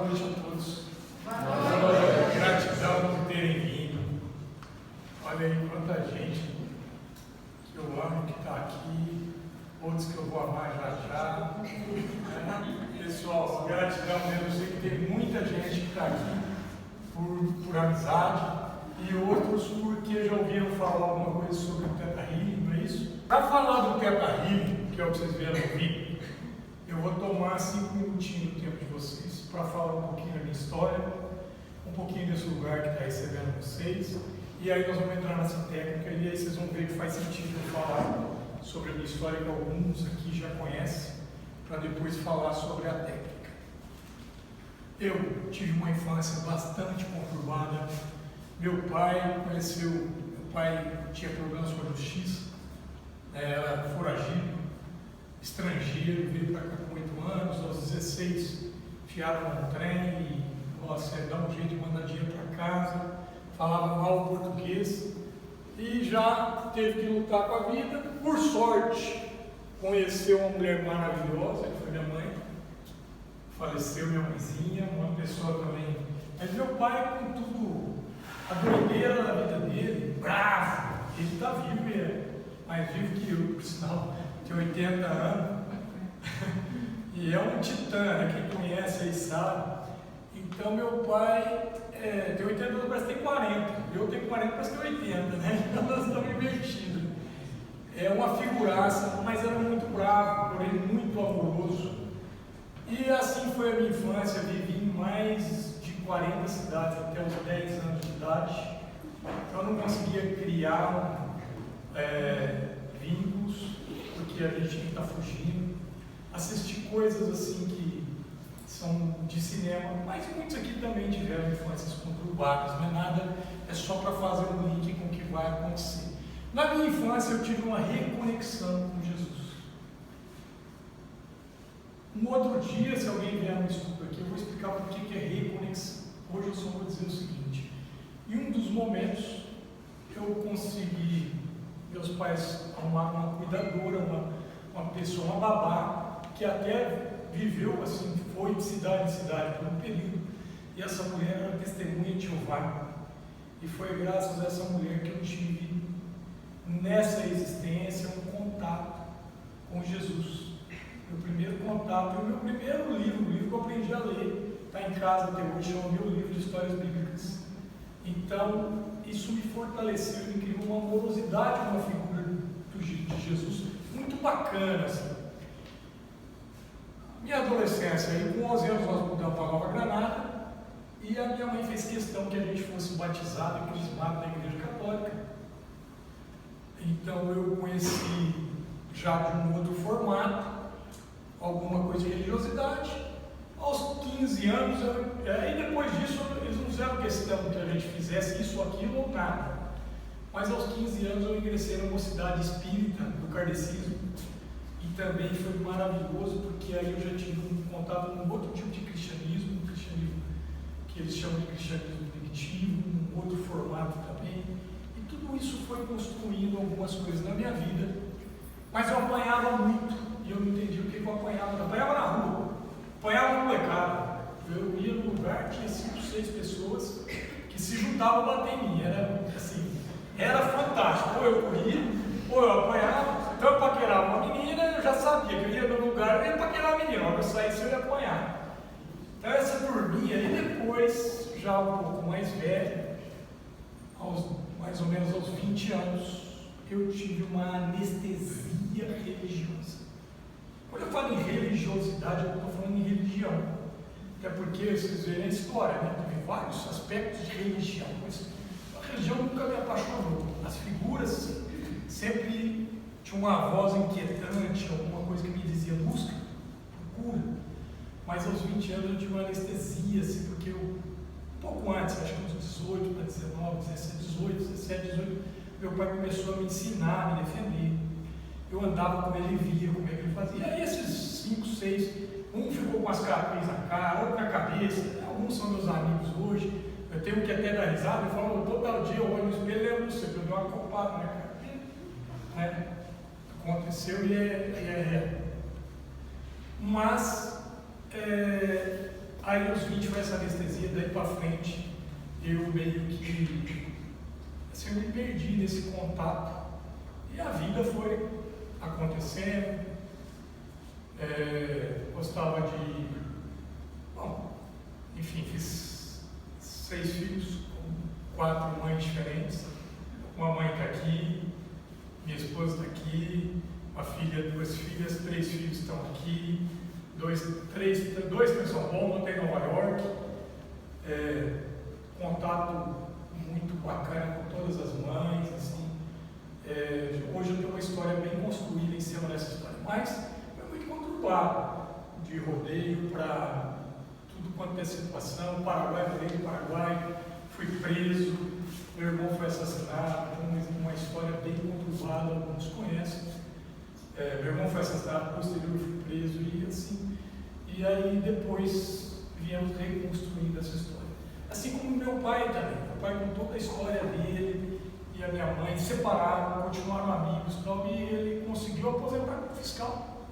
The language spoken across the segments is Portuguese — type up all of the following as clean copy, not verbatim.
noite a todos. Boa noite. Gratidão por terem vindo. Olha aí quanta gente que eu amo que está aqui, outros que eu vou amar já. Pessoal, gratidão mesmo. Eu sei que tem muita gente que está aqui por amizade e outros porque já ouviram falar alguma coisa sobre o Theta Healing, não é isso? Para falar do Theta Healing, que é o que vocês vieram ouvir, eu vou tomar 5 minutinhos do tempo de vocês para falar um pouquinho da minha história, um pouquinho desse lugar que está recebendo vocês, e aí nós vamos entrar nessa técnica e aí vocês vão ver que faz sentido eu falar sobre a minha história, que alguns aqui já conhecem, para depois falar sobre a técnica. Eu tive uma infância bastante conturbada. Meu pai tinha problemas com a justiça, era foragido, estrangeiro, veio para cá com 8 anos, aos 16 enfiaram num trem e, nossa, dá um jeito de mandar dinheiro para casa, falava mal português e já teve que lutar com a vida. Por sorte, conheceu uma mulher maravilhosa, que foi minha mãe, faleceu minha mãezinha, uma pessoa também. Mas meu pai, com tudo, a doideira da vida dele, bravo, ele está vivo, mais vivo que eu, por sinal, tem 80 anos, e é um titã, né? Quem conhece aí sabe. Então meu pai tem 80 anos, parece que tem 40, eu tenho 40, parece que tem 80, né? Então nós estamos invertidos. É uma figuraça, mas era muito bravo, porém muito amoroso. E assim foi a minha infância, vivi em mais de 40 cidades até os 10 anos de idade. Então eu não conseguia criar vínculos, porque a gente tem que estar fugindo. Assistir coisas assim que são de cinema, mas muitos aqui também tiveram infâncias conturbadas, não é nada, é só para fazer um link com o que vai acontecer. Na minha infância eu tive uma reconexão com Jesus. Um outro dia, se alguém vier no estudo aqui, eu vou explicar por que é reconexão. Hoje eu só vou dizer o seguinte: em um dos momentos eu consegui, meus pais arrumaram uma cuidadora, uma pessoa, uma babá, que até viveu assim, foi de cidade em cidade por um período, e essa mulher era testemunha de Jeová, e foi graças a essa mulher que eu tive nessa existência um contato com Jesus. Meu primeiro contato, o meu primeiro livro, o livro que eu aprendi a ler, está em casa até hoje, chama Meu Livro de Histórias Bíblicas. Então, isso me fortaleceu, me criou uma amorosidade com a figura de Jesus, muito bacana, assim. Minha adolescência, aí, com 11 anos nós mudamos para Nova Granada, e a minha mãe fez questão que a gente fosse batizado e crismado na Igreja Católica. Então eu conheci já de um outro formato, alguma coisa de religiosidade. Aos 15 anos, e depois disso, eles não fizeram questão que a gente fizesse isso, aquilo ou nada. Mas aos 15 anos eu ingressei na mocidade espírita do kardecismo, e também foi maravilhoso, porque aí eu já tive um contato com outro tipo de cristianismo, um cristianismo que eles chamam de cristianismo primitivo, um outro formato também. E tudo isso foi construindo algumas coisas na minha vida, mas eu apanhava muito, e eu não entendi o que eu apanhava. Eu apanhava na rua, apanhava no molecada. Eu ia no lugar, tinha 5, 6 pessoas que se juntavam a bater em mim. Era assim, era fantástico. Ou eu corria, ou eu apanhava. Então eu paquerava uma menina, eu já sabia que eu ia no lugar, eu ia paquerar a menina. Quando eu saísse, eu ia apanhar. Então essa turminha, e depois, já um pouco mais velho, mais ou menos aos 20 anos, eu tive uma anestesia religiosa. Quando eu falo em religiosidade, eu estou falando em religião. Até porque vocês verem a história, né? Teve vários aspectos de religião, mas a religião nunca me apaixonou. As figuras sempre tinham uma voz inquietante, alguma coisa que me dizia busca, procura. Mas aos 20 anos eu tive uma anestesia, assim, porque eu, pouco antes, acho que uns 18 para 19, 17, 18, meu pai começou a me ensinar, a me defender. Eu andava como ele via, como é que ele fazia. E aí esses 5, 6, um ficou com as cicatrizes na cara, outro na cabeça, alguns são meus amigos hoje. Eu tenho que até dar risada, eu falo, todo dia eu olho no espelho e lembro você, que eu dei uma copada na cara. Né? Aconteceu e é. Mas Aí os 20 foi essa anestesia, daí para frente eu meio que assim, eu me perdi nesse contato e a vida foi acontecendo. Gostava de, bom, enfim, fiz 6 filhos com 4 mães diferentes. Uma mãe está aqui, minha esposa está aqui, uma filha, 2 filhas, 3 filhos estão aqui, 2 estão em São Paulo, um tem em Nova York. Contato muito bacana com todas as mães, assim. Hoje eu tenho uma história bem construída em cima dessa história, mas foi muito conturbado, de rodeio para tudo quanto é situação. Paraguai, morei no Paraguai, fui preso, meu irmão foi assassinado, uma história bem conturbada, alguns conhecem. Meu irmão foi assassinado, posterior eu fui preso e assim, e aí depois viemos reconstruindo essa história. Assim como meu pai também, meu pai com toda a história dele e a minha mãe separaram, continuaram amigos, e ele conseguiu aposentar como fiscal.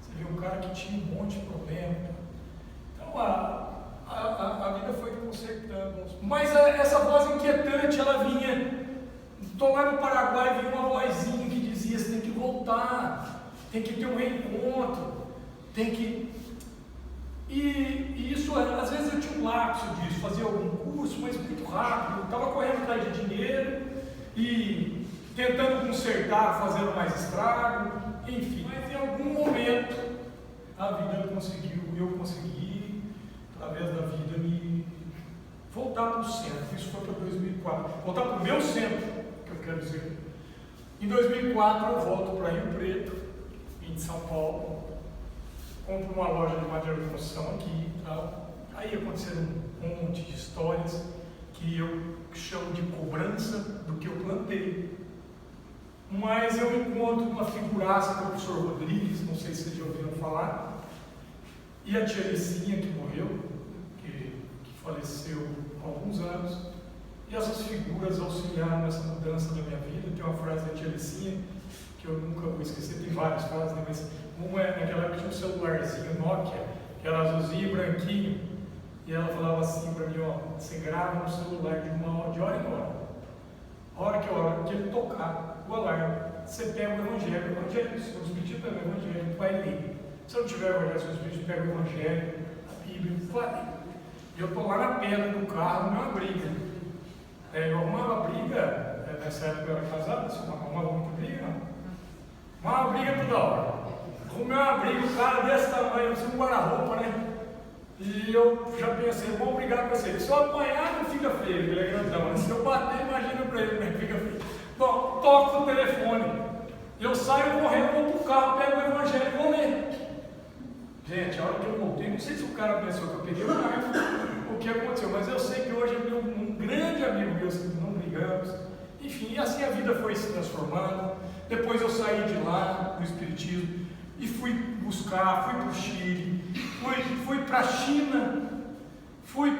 Você vê um cara que tinha um monte de problema. Então a vida foi consertando. Mas essa voz inquietante, ela vinha. Estou lá no Paraguai, vinha uma vozinha que dizia: você tem que voltar, tem que ter um reencontro, tem que. E isso, às vezes eu tinha um lapso disso, fazia algum curso, mas muito rápido, estava correndo atrás de dinheiro e tentando consertar, fazendo mais estrago, enfim. Mas em algum momento a vida eu consegui, através da vida, me voltar para o centro. Isso foi para 2004, voltar para o meu centro, que eu quero dizer. Em 2004 eu volto para Rio Preto, em São Paulo. Compro uma loja de material de construção aqui e tal. Aí aconteceram um monte de histórias que eu chamo de cobrança do que eu plantei. Mas eu encontro uma figuraça do professor Rodrigues, não sei se vocês já ouviram falar, e a tia Licinha, que morreu, que faleceu há alguns anos. E essas figuras auxiliaram nessa mudança da minha vida. Tem uma frase da tia Licinha que eu nunca vou esquecer, tem várias frases, né? Mas uma é naquela época tinha um celularzinho Nokia, que era azulzinho e branquinho, e ela falava assim para mim: ó, você grava no celular de hora em hora. A hora que ele tocar o alarme, você pega o Evangelho, se o Espírito pega o Evangelho, vai ler. Se eu não tiver o Evangelho, se o Espírito pega o Evangelho, a Bíblia, vai ler. E eu estou lá na pedra do carro, numa briga. Eu arrumava briga, nessa época eu era casado, você não arrumava muita briga, não? Uma briga toda hora. Arrumei uma briga, o cara desse tamanho, assim, um guarda-roupa, né? E eu já pensei: vamos brigar com você. Se eu apanhar, não fica feio, ele é grandão. Mas se eu bater, imagina pra ele como é que fica feio. Bom, toco o telefone. Eu saio correndo, vou pro carro, pego o Evangelho e vou ler. Gente, a hora que eu voltei, não sei se o cara pensou que eu peguei o que aconteceu, mas eu sei que hoje é um grande amigo meu, não brigamos. Enfim, e assim a vida foi se transformando. Depois eu saí de lá, do Espiritismo, e fui buscar, fui para o Chile, fui para a China, fui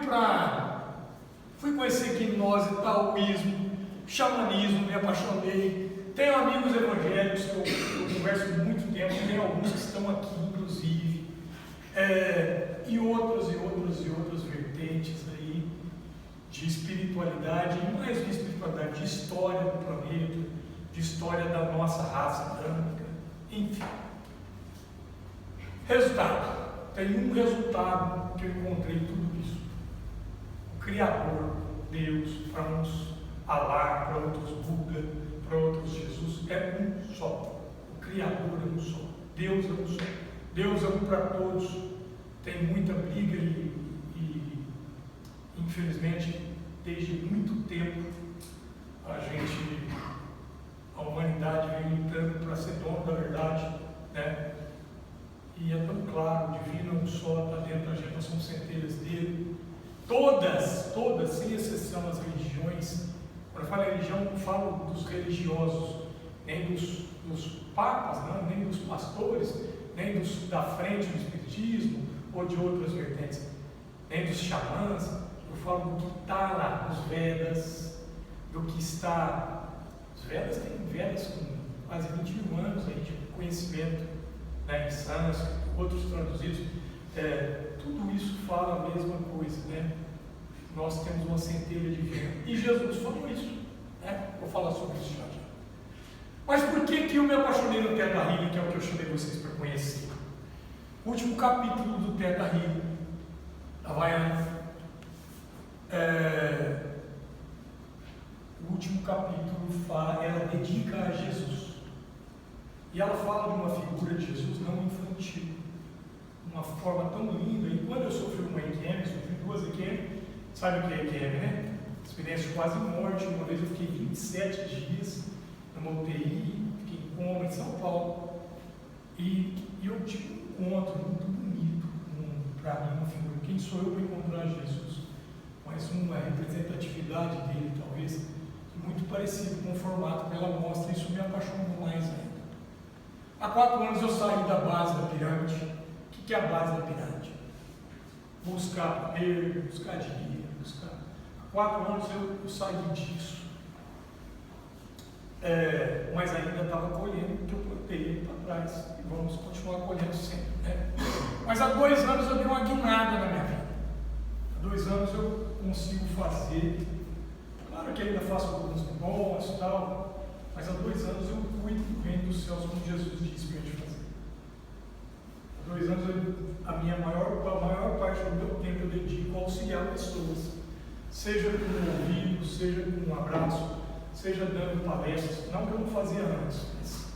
conhecer gnose, taoísmo, xamanismo, me apaixonei. Tenho amigos evangélicos que eu converso muito tempo, tem alguns que estão aqui, inclusive, e outras vertentes aí de espiritualidade, e mais de espiritualidade, de história do planeta, de história da nossa raça adâmica, enfim. Resultado. Tem um resultado que eu encontrei em tudo isso. O Criador, Deus, para uns Alá, para outros Buda, para outros Jesus, é um só. O Criador é um só. Deus é um só. Deus é um para todos. Tem muita briga e infelizmente, desde muito tempo, a humanidade vem lutando para ser dono da verdade, né? E é tão claro: o divino é um só, está dentro da gente, nós somos centelhas dele. Todas, sem exceção, as religiões. Quando eu falo religião, não falo dos religiosos, nem dos papas, não, nem dos pastores, nem da frente do Espiritismo ou de outras vertentes, nem dos xamãs. Eu falo do que está lá nos Vedas, do que está. Os Vedas têm Vedas com quase 21 anos aí de conhecimento, né, em sânscrito, outros traduzidos, tudo isso fala a mesma coisa, né? Nós temos uma centelha divina. E Jesus falou isso, né? Vou falar sobre isso já. Mas por que eu me apaixonei no Teta Healing, que é o que eu chamei vocês para conhecer? O último capítulo do Teta Healing, da Havaiana, o último capítulo ela dedica a Jesus. E ela fala de uma figura de Jesus não infantil, uma forma tão linda. E quando eu sofri uma EQM, sofri 2 EQM, sabe o que é EQM, né? Experiência de quase morte. Uma vez eu fiquei 27 dias numa UTI, fiquei em coma em São Paulo. E eu tive um encontro muito bonito, para mim, uma figura. Quem sou eu para encontrar Jesus? Mas uma representatividade dele, talvez, muito parecido com o formato que ela mostra. Isso me apaixonou mais ainda. Há 4 anos eu saí da base da pirâmide. O que é a base da pirâmide? Buscar poder, buscar dinheiro, buscar. Há 4 anos eu saí disso. Mas ainda estava colhendo o que eu plantei para trás. E vamos continuar colhendo sempre, né? Mas há 2 anos eu dei uma guinada na minha vida. Há 2 anos eu consigo fazer. Claro que ainda faço alguns bons e tal. Mas há 2 anos eu cuido do reino dos céus, como Jesus disse para a gente fazer. Há 2 anos a maior parte do meu tempo eu dedico a auxiliar pessoas. Seja com um ouvido, seja com um abraço, seja dando palestras. Não que eu não fazia antes, mas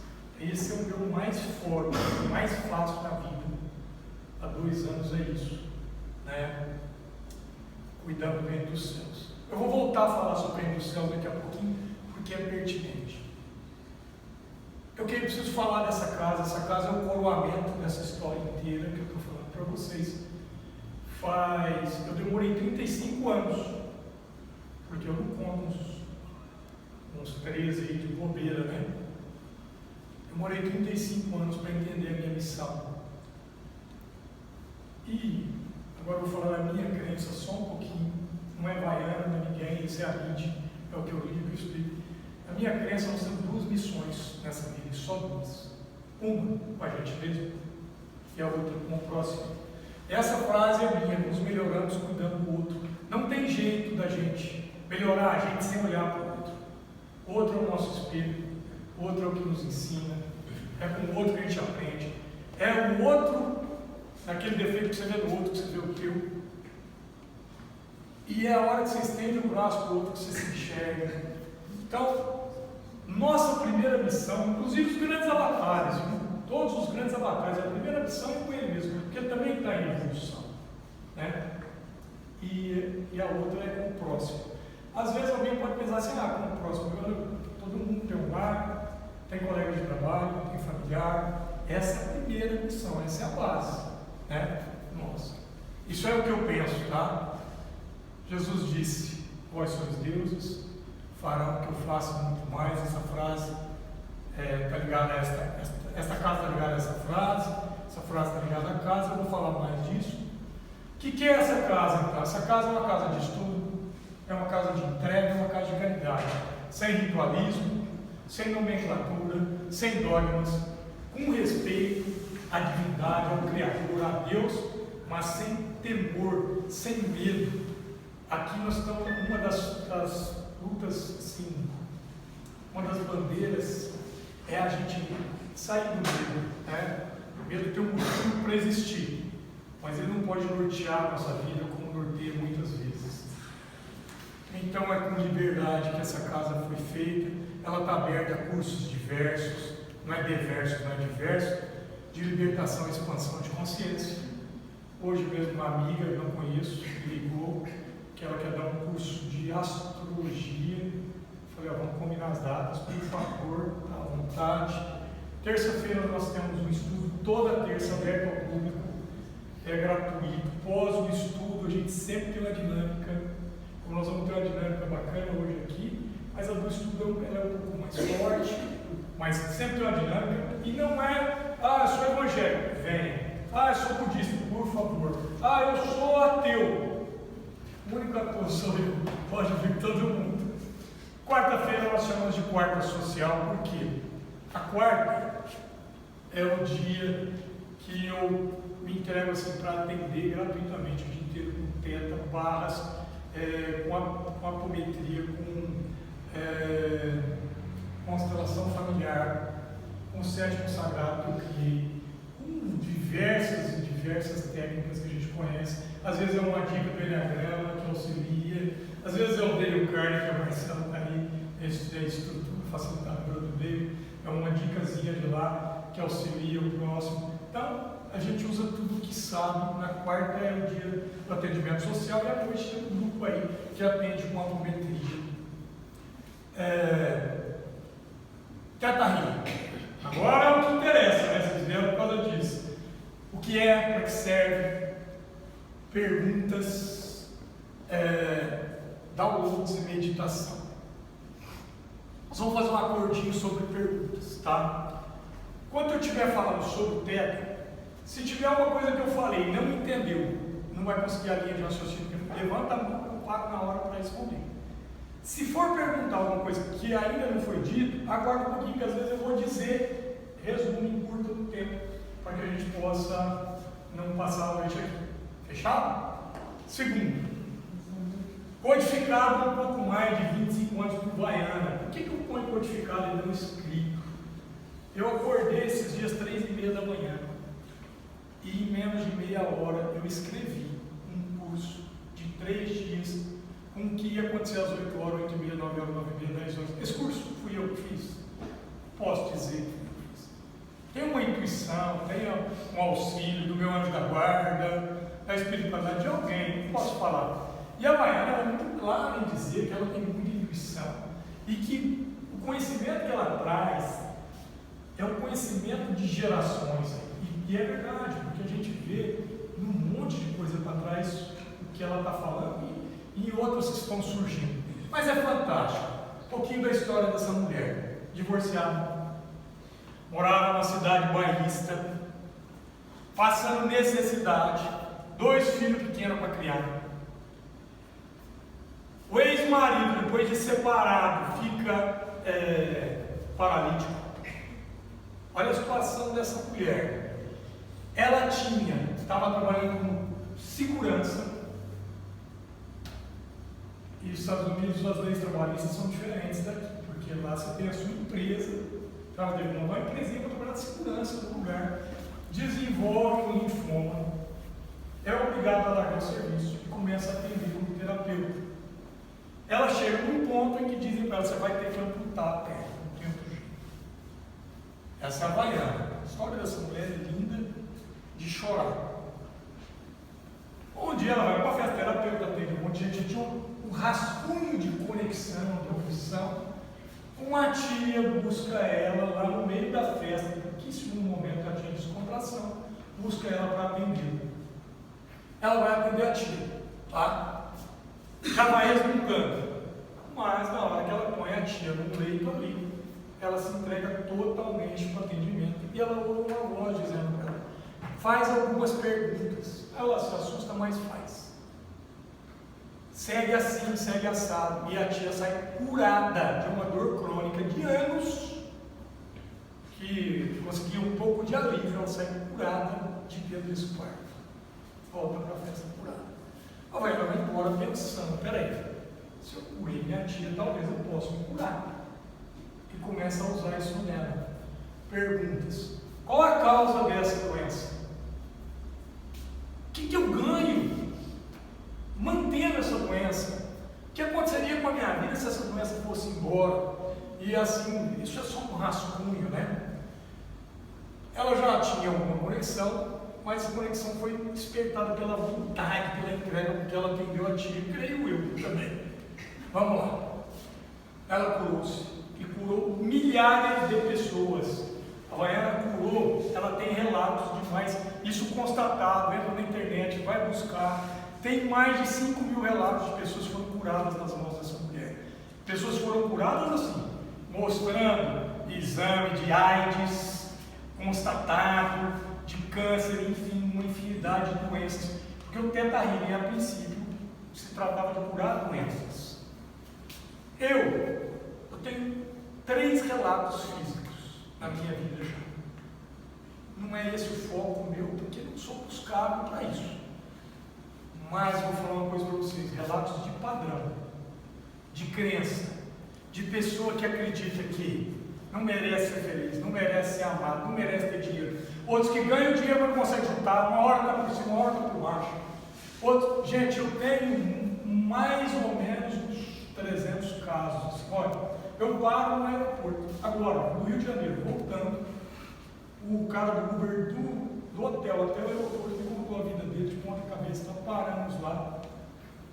esse é o meu mais forte, mais fácil na vida. Há 2 anos é isso, né? Cuidando do reino dos céus. Eu vou voltar a falar sobre o reino dos céus daqui a pouquinho, porque é pertinente. Eu preciso falar dessa casa. Essa casa é o coroamento dessa história inteira que eu estou falando para vocês. Eu demorei 35 anos, porque eu não conto uns 13 aí de bobeira, né? Demorei 35 anos para entender a minha missão. E agora eu vou falar da minha crença só um pouquinho. Não é baiana, não é ninguém, isso é a mídia, é o que eu li, que eu explico. A minha crença, nós temos 2 missões nessa vida, só 2. Uma com a gente mesmo e a outra com o próximo. Essa frase é minha: nos melhoramos cuidando do outro. Não tem jeito da gente melhorar a gente sem olhar para o outro. O outro é o nosso espelho, o outro é o que nos ensina, é com o outro que a gente aprende. É o outro, naquele defeito que você vê no outro, que você vê o teu. E é a hora que você estende o braço para o outro que você se enxerga. Então, nossa primeira missão, inclusive os grandes avatares, todos os grandes avatares, a primeira missão é com ele mesmo, porque ele também está em evolução, né? E a outra é com o próximo. Às vezes alguém pode pensar assim: com o próximo, todo mundo tem um lar, tem colega de trabalho, tem familiar. Essa é a primeira missão, essa é a base, né? Nossa, isso é o que eu penso, tá? Jesus disse: vós sois deuses, farão que eu faça muito mais. Essa frase está ligada a esta casa está ligada a essa frase está ligada à casa. Eu vou falar mais disso. O que é essa casa, então? Essa casa é uma casa de estudo, é uma casa de entrega, é uma casa de caridade, sem ritualismo, sem nomenclatura, sem dogmas, com respeito à divindade, ao Criador, a Deus, mas sem temor, sem medo. Aqui nós estamos numa das lutas, assim, uma das bandeiras é a gente sair do medo, né? O medo tem um motivo para existir, mas ele não pode nortear a nossa vida como norteia muitas vezes. Então é com liberdade que essa casa foi feita. Ela está aberta a cursos diversos, não é diverso, não é diverso, de libertação e expansão de consciência. Hoje mesmo uma amiga, eu não conheço, me ligou que ela quer dar um curso de astrologia. Falei: vamos combinar as datas, por favor, tá à vontade. Terça-feira nós temos um estudo, toda terça, aberto ao público, é gratuito. Pós o estudo, a gente sempre tem uma dinâmica. Como nós vamos ter uma dinâmica bacana hoje aqui, mas a do estudo ela é um pouco mais forte, mas sempre tem uma dinâmica. E não é: eu sou evangélico, vem. Eu sou budista, por favor. Eu sou ateu. O único ateu sou eu, pode vir todo mundo. Quarta-feira nós chamamos de quarta social, por quê? A quarta é o dia que eu me entrego assim para atender gratuitamente o dia inteiro com teta, barras, com apometria, com constelação familiar, com o sétimo sagrado que eu criei, com diversas técnicas que a gente conhece. Às vezes é uma dica do Enneagrama que auxilia, às vezes é o Dale Carnegie, que a Marcela está aí, a estrutura facilitadora do Dale, é uma dicasinha de lá que auxilia o próximo. Então, a gente usa tudo que sabe. Na quarta é o dia do atendimento social e à noite tem um grupo aí que atende com apometria. Catarrina. Agora é o que interessa, né? Vocês vieram por causa disso. O que é, para que serve, perguntas, downloads e meditação. Nós vamos fazer um acordinho sobre perguntas, tá? Quando eu estiver falando sobre o teto, se tiver alguma coisa que eu falei e não entendeu, não vai conseguir a linha de raciocínio, levanta a mão que eu paro na hora para responder. Se for perguntar alguma coisa que ainda não foi dito, aguarda um pouquinho, que às vezes eu vou dizer, resumo em curto do tempo, para que a gente possa não passar a noite aqui. Fechado? Segundo, codificado um pouco mais de 25 anos por Baiana. Por que eu ponho codificado e não escrito? Eu acordei esses dias 3h30 da manhã e em menos de meia hora eu escrevi um curso de 3 dias com o que ia acontecer às 8 horas, 8h30, 9 horas, 9h30, 10 horas. Esse curso fui eu que fiz. Posso dizer que eu fiz. Tem uma intuição, tem um auxílio do meu anjo da guarda, da espiritualidade de alguém, não posso falar. E a Baiana é muito clara em dizer que ela tem muita intuição e que o conhecimento que ela traz é um conhecimento de gerações. E é verdade, porque a gente vê um monte de coisa para trás o que ela está falando e outras que estão surgindo. Mas é fantástico. Um pouquinho da história dessa mulher, divorciada, morava numa cidade bairrista, passando necessidade, 2 filhos pequenos para criar. O ex-marido, depois de separado, fica paralítico. Olha a situação dessa mulher. Ela estava trabalhando como segurança. E nos Estados Unidos as leis trabalhistas são diferentes daqui, porque lá você tem a sua empresa, ela deve montar uma empresinha para trabalhar de segurança no lugar, desenvolve um linfoma, é obrigada a largar o serviço e começa a atender como terapeuta. Ela chega num ponto em que dizem para ela: você vai ter que amputar a perna, não tem outro jeito. Essa é a Baiana. A história dessa mulher é linda de chorar. Um dia ela vai para uma festa terapeuta, atende um monte de gente, tinha um rascunho de conexão, de opção. Uma tia busca ela lá no meio da festa, em pouquíssimo momento ela tinha descontração, busca ela para atender. Ela vai atender a tia, tá? Já vai resmungando, mas na hora que ela põe a tia no leito ali, ela se entrega totalmente para o atendimento e ela ouve uma voz dizendo para ela: faz algumas perguntas. Ela se assusta, mas faz. Segue assim, segue assado. E a tia sai curada de uma dor crônica de anos, que conseguia um pouco de alívio. Ela sai curada de dentro desse quarto. Volta para a festa curada. Ela vai embora pensando: peraí, se eu curei minha tia, talvez eu possa me curar. E começa a usar isso nela. Perguntas: qual a causa dessa doença? O que eu ganho mantendo essa doença? O que aconteceria com a minha vida se essa doença fosse embora? E assim, isso é só um rascunho, né? Ela já tinha alguma conexão, mas essa conexão foi despertada pela vontade, pela entrega, porque ela atendeu a tia, creio eu também. Vamos lá. Ela curou-se e curou milhares de pessoas. A Baiana curou, ela tem relatos demais, isso constatado, entra na internet, vai buscar. Tem mais de 5.000 relatos de pessoas que foram curadas nas mãos dessa mulher. Pessoas foram curadas assim, mostrando exame de AIDS constatado, de câncer, enfim, uma infinidade de doenças. Porque o Teta Healing, a princípio, se tratava de curar doenças. Eu tenho 3 relatos físicos na minha vida já. não é esse o foco meu, porque não sou buscado para isso. Mas vou falar uma coisa para vocês: relatos de padrão, de crença, de pessoa que acredita que não merece ser feliz, não merece ser amado, não merece ter dinheiro. Outros que ganham dinheiro, mas não conseguem juntar, uma hora está por cima, uma hora está por baixo. Outros, gente, eu tenho mais ou menos uns 300 casos. Olha, eu paro no aeroporto, agora, no Rio de Janeiro, voltando, o cara do Uber do hotel até o aeroporto, ele contou a vida dele de ponta cabeça, então paramos lá.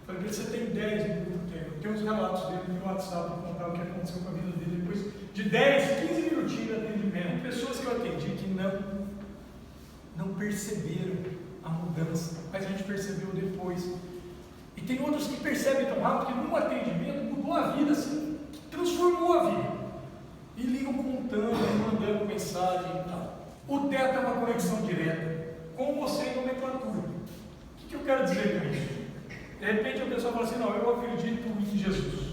Falei, você tem 10 minutos? Eu tenho os relatos dele no WhatsApp para contar o que aconteceu com a vida dele depois de 10, 15 minutinhos de atendimento. Pessoas que eu atendi que não perceberam a mudança, mas a gente percebeu depois. E tem outros que percebem tão rápido que num atendimento mudou a vida, assim, transformou a vida. E ligam contando, mandando mensagem e tal. O teto é uma conexão direta com você em nomenclatura. O que eu quero dizer com isso? De repente a pessoa fala assim, não, eu acredito em Jesus.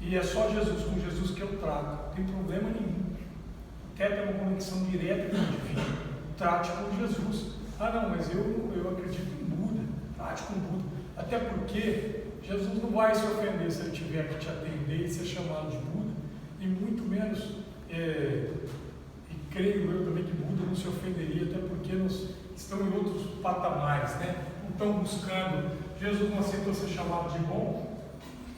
E é só Jesus, com Jesus que eu trago. Não tem problema nenhum. O teto é uma conexão direta com o divino. Trate com Jesus. Ah não, mas eu acredito em Buda. Trate com Buda. Até porque Jesus não vai se ofender se ele tiver que te atender e ser chamado de Buda. E muito menos, e creio eu também que Buda não se ofenderia, até porque nós estamos em outros patamares, né? Não estão buscando. Jesus não aceitou ser chamado de bom.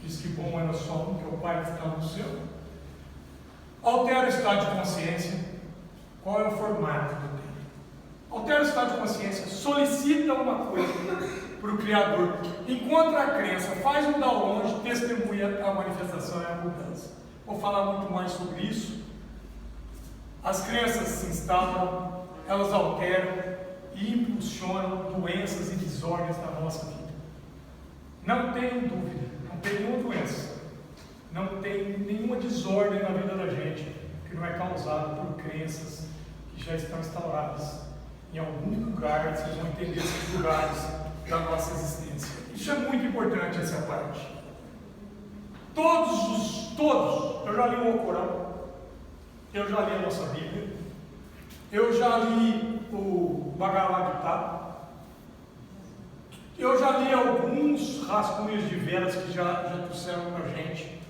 Diz que bom era só um, que é o Pai que está no céu. Altera o estado de consciência. Qual é o formato do tempo? Altera o estado de consciência, solicita uma coisa para o Criador, encontra a crença, faz um download, testemunha a manifestação e a mudança. Vou falar muito mais sobre isso. As crenças se instalam, elas alteram e impulsionam doenças e desordens na nossa vida. Não tenho dúvida, não tem nenhuma doença, não tem nenhuma desordem na vida da gente que não é causada por crenças que já estão instauradas em algum lugar. Vocês vão entender esses lugares da nossa existência. Isso é muito importante, essa parte. Todos, eu já li o Alcorão, eu já li a nossa Bíblia, eu já li o Bhagavad Gita, eu já li alguns rascunhos de velas que já trouxeram para a gente.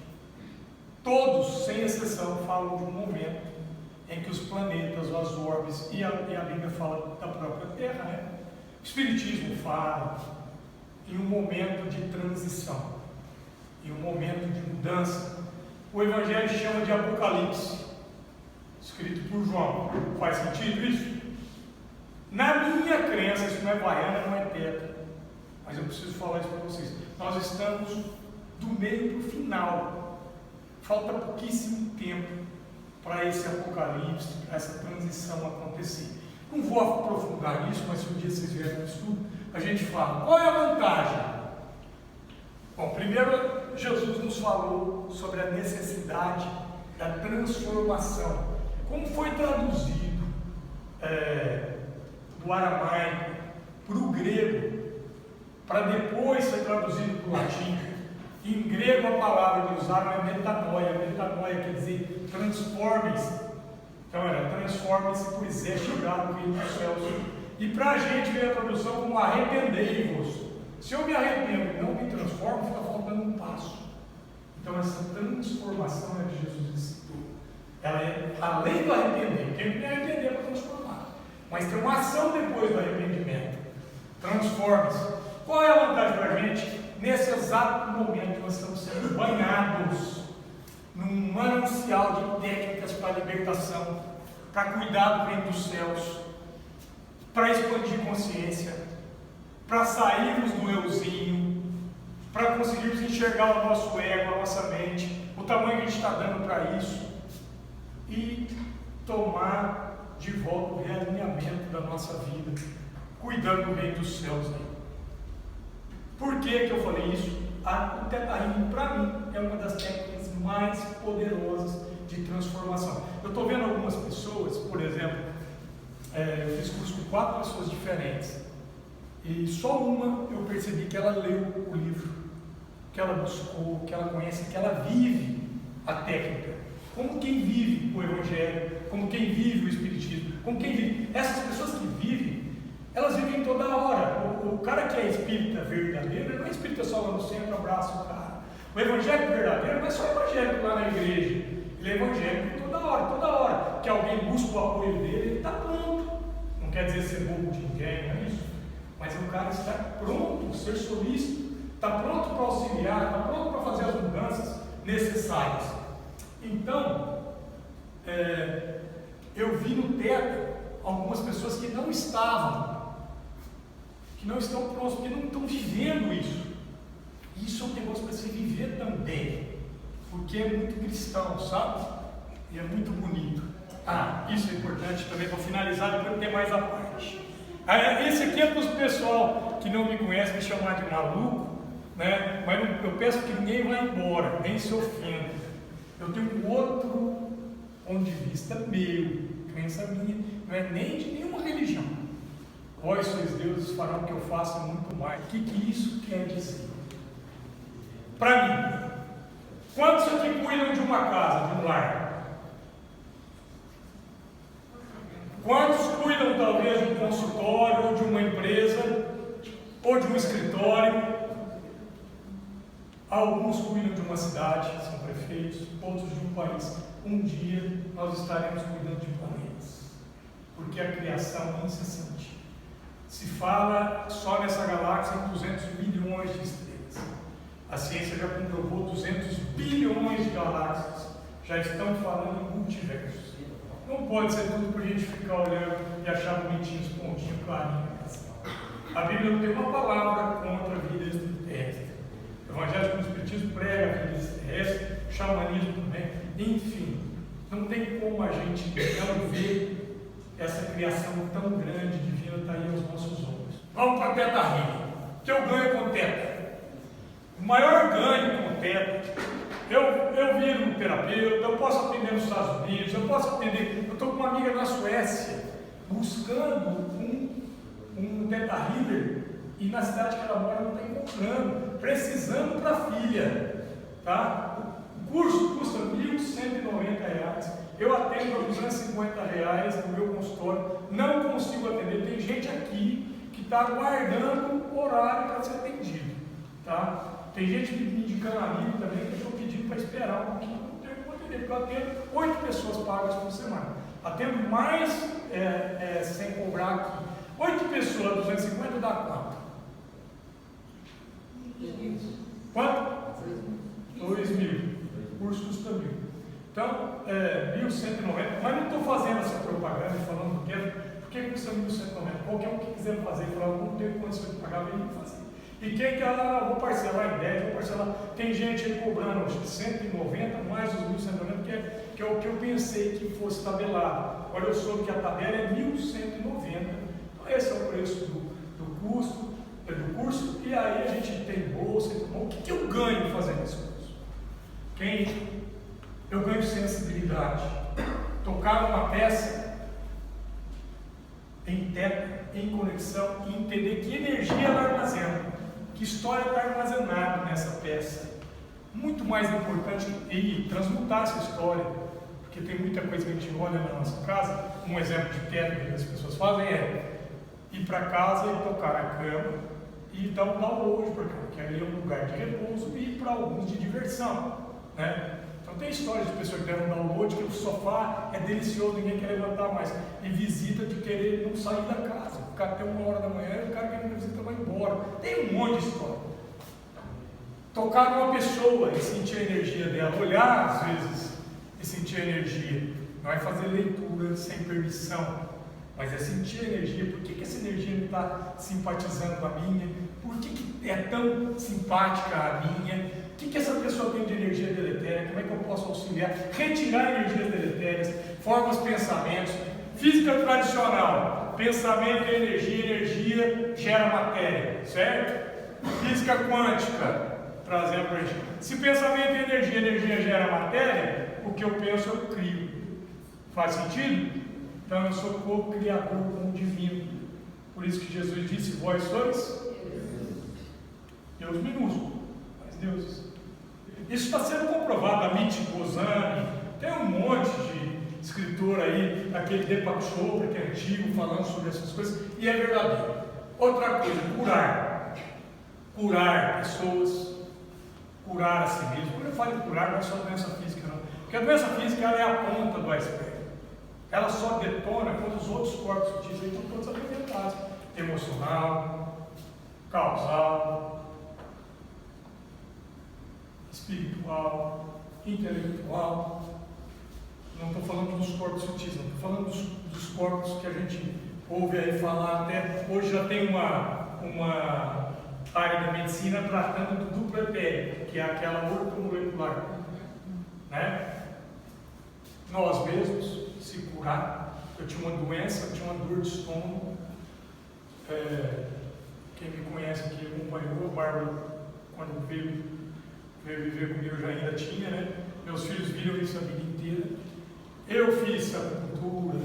Todos, sem exceção, falam de um momento em que os planetas, as orbes, e a Bíblia fala da própria Terra, né? O Espiritismo fala em um momento de transição, em um momento de mudança. O Evangelho chama de Apocalipse, escrito por João. Faz sentido isso? Na minha crença, isso não é baiana, não é tetra, mas eu preciso falar isso para vocês. Nós estamos do meio para o final, falta pouquíssimo tempo para esse apocalipse, para essa transição acontecer. Não vou aprofundar nisso, mas se um dia vocês vierem no estudo, a gente fala. Qual é a vantagem? Bom, primeiro, Jesus nos falou sobre a necessidade da transformação. Como foi traduzido do aramaico para o grego, para depois ser traduzido para o latim. Em grego a palavra que usaram é metanoia. Metanoia quer dizer transforme-se. Então era transforme-se, pois é chegado o reino dos céus. E para a gente veio a tradução como arrependei-vos. Se eu me arrependo e não me transformo, fica faltando um passo. Então essa transformação é que Jesus incitou. Ela é além do arrepender, tem que me arrepender para transformar. Mas tem uma ação depois do arrependimento. Transforme-se. Qual é a vantagem para a gente? Nesse exato momento nós estamos sendo banhados num manancial de técnicas para a libertação, para cuidar do reino dos céus, para expandir consciência, para sairmos do euzinho, para conseguirmos enxergar o nosso ego, a nossa mente, o tamanho que a gente está dando para isso e tomar de volta o realinhamento da nossa vida, cuidando do reino dos céus. Por que eu falei isso? O Theta Healing, para mim, é uma das técnicas mais poderosas de transformação. Eu estou vendo algumas pessoas, por exemplo, eu fiz curso com 4 pessoas diferentes, e só uma eu percebi que ela leu o livro, que ela buscou, que ela conhece, que ela vive a técnica. como quem vive o Evangelho, como quem vive o Espiritismo, como quem vive. Essas pessoas que vivem, elas vivem toda hora. O cara que é espírita verdadeiro, ele não é espírita só lá no centro, abraça o cara. O evangélico verdadeiro não é só evangélico lá na igreja, ele é evangélico toda hora que alguém busca o apoio dele, ele está pronto. Não quer dizer ser bobo de ninguém, não é isso? Mas o cara está pronto, ser solícito, está pronto para auxiliar, está pronto para fazer as mudanças necessárias. Então, eu vi no teto algumas pessoas que não estão prontas, porque não estão vivendo isso. Isso é um negócio para se viver também, porque é muito cristão, sabe? E é muito bonito. Isso é importante também, para finalizar, depois tem mais a parte. Esse aqui é para os pessoal que não me conhece, me chamar de maluco, né? Mas eu peço que ninguém vá embora, nem se ofenda. Eu tenho outro ponto de vista meu, crença minha, não é nem de nenhuma religião. Vós sois deuses, farão o que eu faço e muito mais. O que isso quer dizer? Para mim, quantos aqui cuidam de uma casa, de um lar? Quantos cuidam talvez de um consultório, ou de uma empresa, ou de um escritório? Alguns cuidam de uma cidade, são prefeitos, outros de um país. Um dia nós estaremos cuidando de planetas, porque a criação é incessante. Se fala só nessa galáxia em 200 bilhões de estrelas. A ciência já comprovou 200 bilhões de galáxias, já estão falando em multiversos. Não pode ser tudo para a gente ficar olhando e achar bonitinho os pontinhos clarinhos. A Bíblia não tem uma palavra contra a vida extraterrestre. O Evangelho do Espiritismo prega a vida extraterrestre, o xamanismo também. Enfim, não tem como a gente não ver essa criação tão grande divina está aí aos nossos olhos. Vamos para a Teta Healing. O que eu ganho com Teta? O maior ganho com Teta, eu viro um terapeuta, eu posso atender nos Estados Unidos, eu posso atender. Eu estou com uma amiga na Suécia buscando um Teta Healer e na cidade que ela mora não está encontrando, precisando para a filha. Tá? O curso custa R$ 1.190. Eu atendo a R$ 250 no meu consultório, não consigo atender. Tem gente aqui que está aguardando o horário para ser atendido. Tá? Tem gente me indicando amigo também que eu estou pedindo para esperar um pouquinho, não tenho como atender, porque eu atendo 8 pessoas pagas por semana. Atendo mais sem cobrar aqui. 8 pessoas, 250 dá quanto? Quanto? 2.000. O curso custa 1.000. Então, 1.190, mas não estou fazendo essa propaganda falando do que é, porque custa 1.190. Qualquer um que quiser fazer, falar, não tenho condições de pagar, vem fazer. E quem quer, vou parcelar em 10, vou parcelar. Tem gente aí cobrando 190 mais os 1.190, que é o que eu pensei que fosse tabelado. Agora eu soube que a tabela é 1.190. Então esse é o preço do curso, e aí a gente tem bolsa e tudo. O que eu ganho fazendo esse curso? Eu ganho sensibilidade. Tocar uma peça em Teta, em conexão, e entender que energia ela armazena. Que história está armazenada nessa peça? Muito mais importante e transmutar essa história, porque tem muita coisa que a gente olha na nossa casa. Um exemplo de técnica que as pessoas fazem é ir para casa e tocar a cama e dar um download para a cama, que ali é um lugar de repouso e para alguns de diversão, né? Então tem histórias de pessoas que deram um download que o sofá é delicioso, ninguém quer levantar mais, e visita de querer não sair da casa, ficar até 1h da manhã e o cara que não visita vai embora. Tem um monte de história. Tocar numa pessoa e sentir a energia dela, olhar às vezes e sentir a energia, não é fazer leitura sem permissão, mas é sentir a energia. Por que essa energia não está simpatizando com a minha? Por que é tão simpática a minha? O que essa pessoa tem de energia deletéria? Como é que eu posso auxiliar? Retirar energias deletérias, formas, pensamentos. Física tradicional, pensamento é energia, energia gera matéria, certo? Física quântica, trazendo para a gente. Se pensamento é energia, energia gera matéria, o que eu penso eu crio. Faz sentido? Então eu sou co-criador com o divino. Por isso que Jesus disse: vós sois Deus minúsculo, mas deuses. Isso está sendo comprovado. A Amit Goswami Tem um monte de escritor aí, aquele Deepak Chopra, que é antigo, falando sobre essas coisas, e é verdadeiro. Outra coisa, curar. Curar pessoas, curar a si mesmo. Quando eu falo em curar, não é só doença física, não. Porque a doença física ela é a ponta do iceberg. Ela só detona quando os outros corpos sutis estão todos apresentados. Emocional, causal, espiritual, intelectual. Não estou falando dos corpos sutis, não. Estou falando dos corpos que a gente ouve aí falar. Até hoje já tem uma área da medicina tratando do duplo etérico, que é aquela ortomolecular. Né? Nós mesmos se curar. Eu tinha uma doença, eu tinha uma dor de estômago. Quem me conhece aqui acompanhou, a Bárbara, quando veio viver comigo, já ainda tinha, né? Meus filhos viram isso a vida inteira. Eu fiz acupuntura,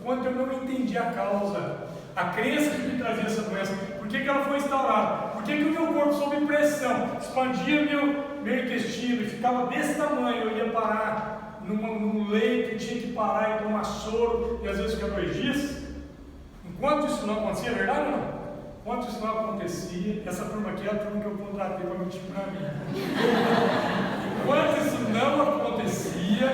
quando eu não entendi a causa, a crença que me trazia essa doença, por que ela foi instaurada? Por que o meu corpo sob pressão expandia meu intestino e ficava desse tamanho? Eu ia parar num leito, tinha que parar e tomar soro, e às vezes ficava 2 dias. Enquanto isso não acontecia, é verdade ou não? Enquanto isso não acontecia, essa turma aqui é a turma que eu contratei para mentir para mim. Enquanto isso não acontecia,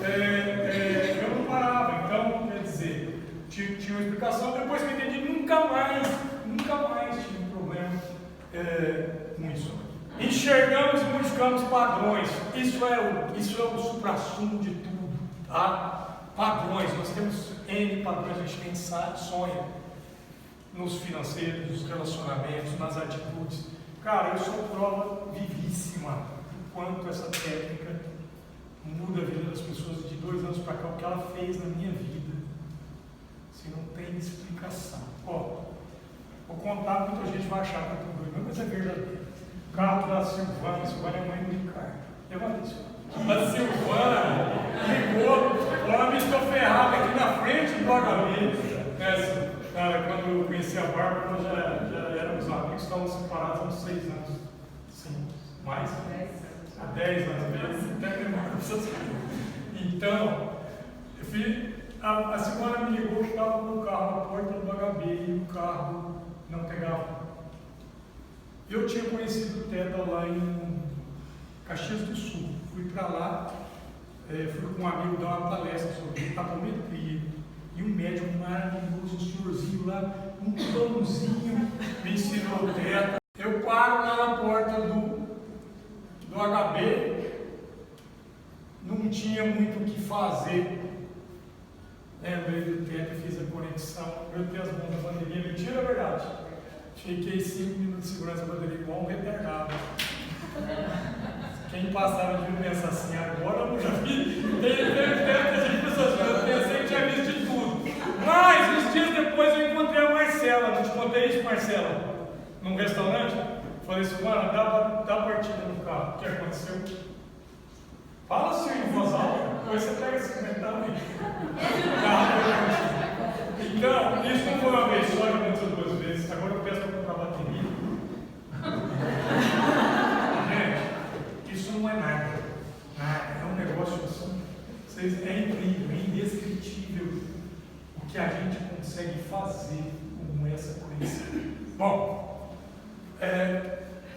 eu não parava. Então, quer dizer, tinha uma explicação. Depois que eu entendi, nunca mais tive um problema com isso. Enxergamos e modificamos padrões. Isso é o suprassumo de tudo, tá? Padrões. Nós temos N padrões, a gente tem sonha nos financeiros, nos relacionamentos, nas atitudes. Cara, eu sou prova vivíssima do quanto essa técnica muda a vida das pessoas de 2 anos para cá, o que ela fez na minha vida. Se não tem explicação. Ó, vou contar, muita gente vai achar que eu estou doido, mas é verdadeiro. O carro da Silvana é mãe do Ricardo. Levanta isso. A Silvana ligou, ela me estou ferrada aqui na frente do HB. Cara, quando eu conheci a Bárbara, nós já éramos amigos, estávamos separados há uns 6 anos. Sim, mais? 10 anos mesmo. Então, a Silvana me ligou que estava com o carro na porta do HB e o carro não pegava. Eu tinha conhecido o Teta lá em Caxias do Sul. Fui para lá, fui com um amigo dar uma palestra sobre apometria. E um médico maravilhoso, um senhorzinho lá, um pãozinho, me ensinou o Teta. Eu paro lá na porta do HB, não tinha muito o que fazer. Lembrei do Teta, fiz a conexão, eu tenho as mãos da bateria, mentira, é verdade. Fiquei 5 minutos segurando essa bateria igual um retardado. Quem passava de mim pensa assim, agora eu já vi, tem pessoas que eu pensei que tinha visto de tudo. Mas, uns dias depois eu encontrei a Marcela, não te contei isso, Marcela? Num restaurante, falei assim, mano, dá partida no carro, o que aconteceu? Fala assim em voz alta, depois você pega esse comentário aí. Então, isso não foi uma vez só, aconteceu 2 vezes, agora eu peço para comprar bateria. Gente, isso não é nada, é um negócio assim, é incrível, é indescritível o que a gente consegue fazer com essa coisa. Bom,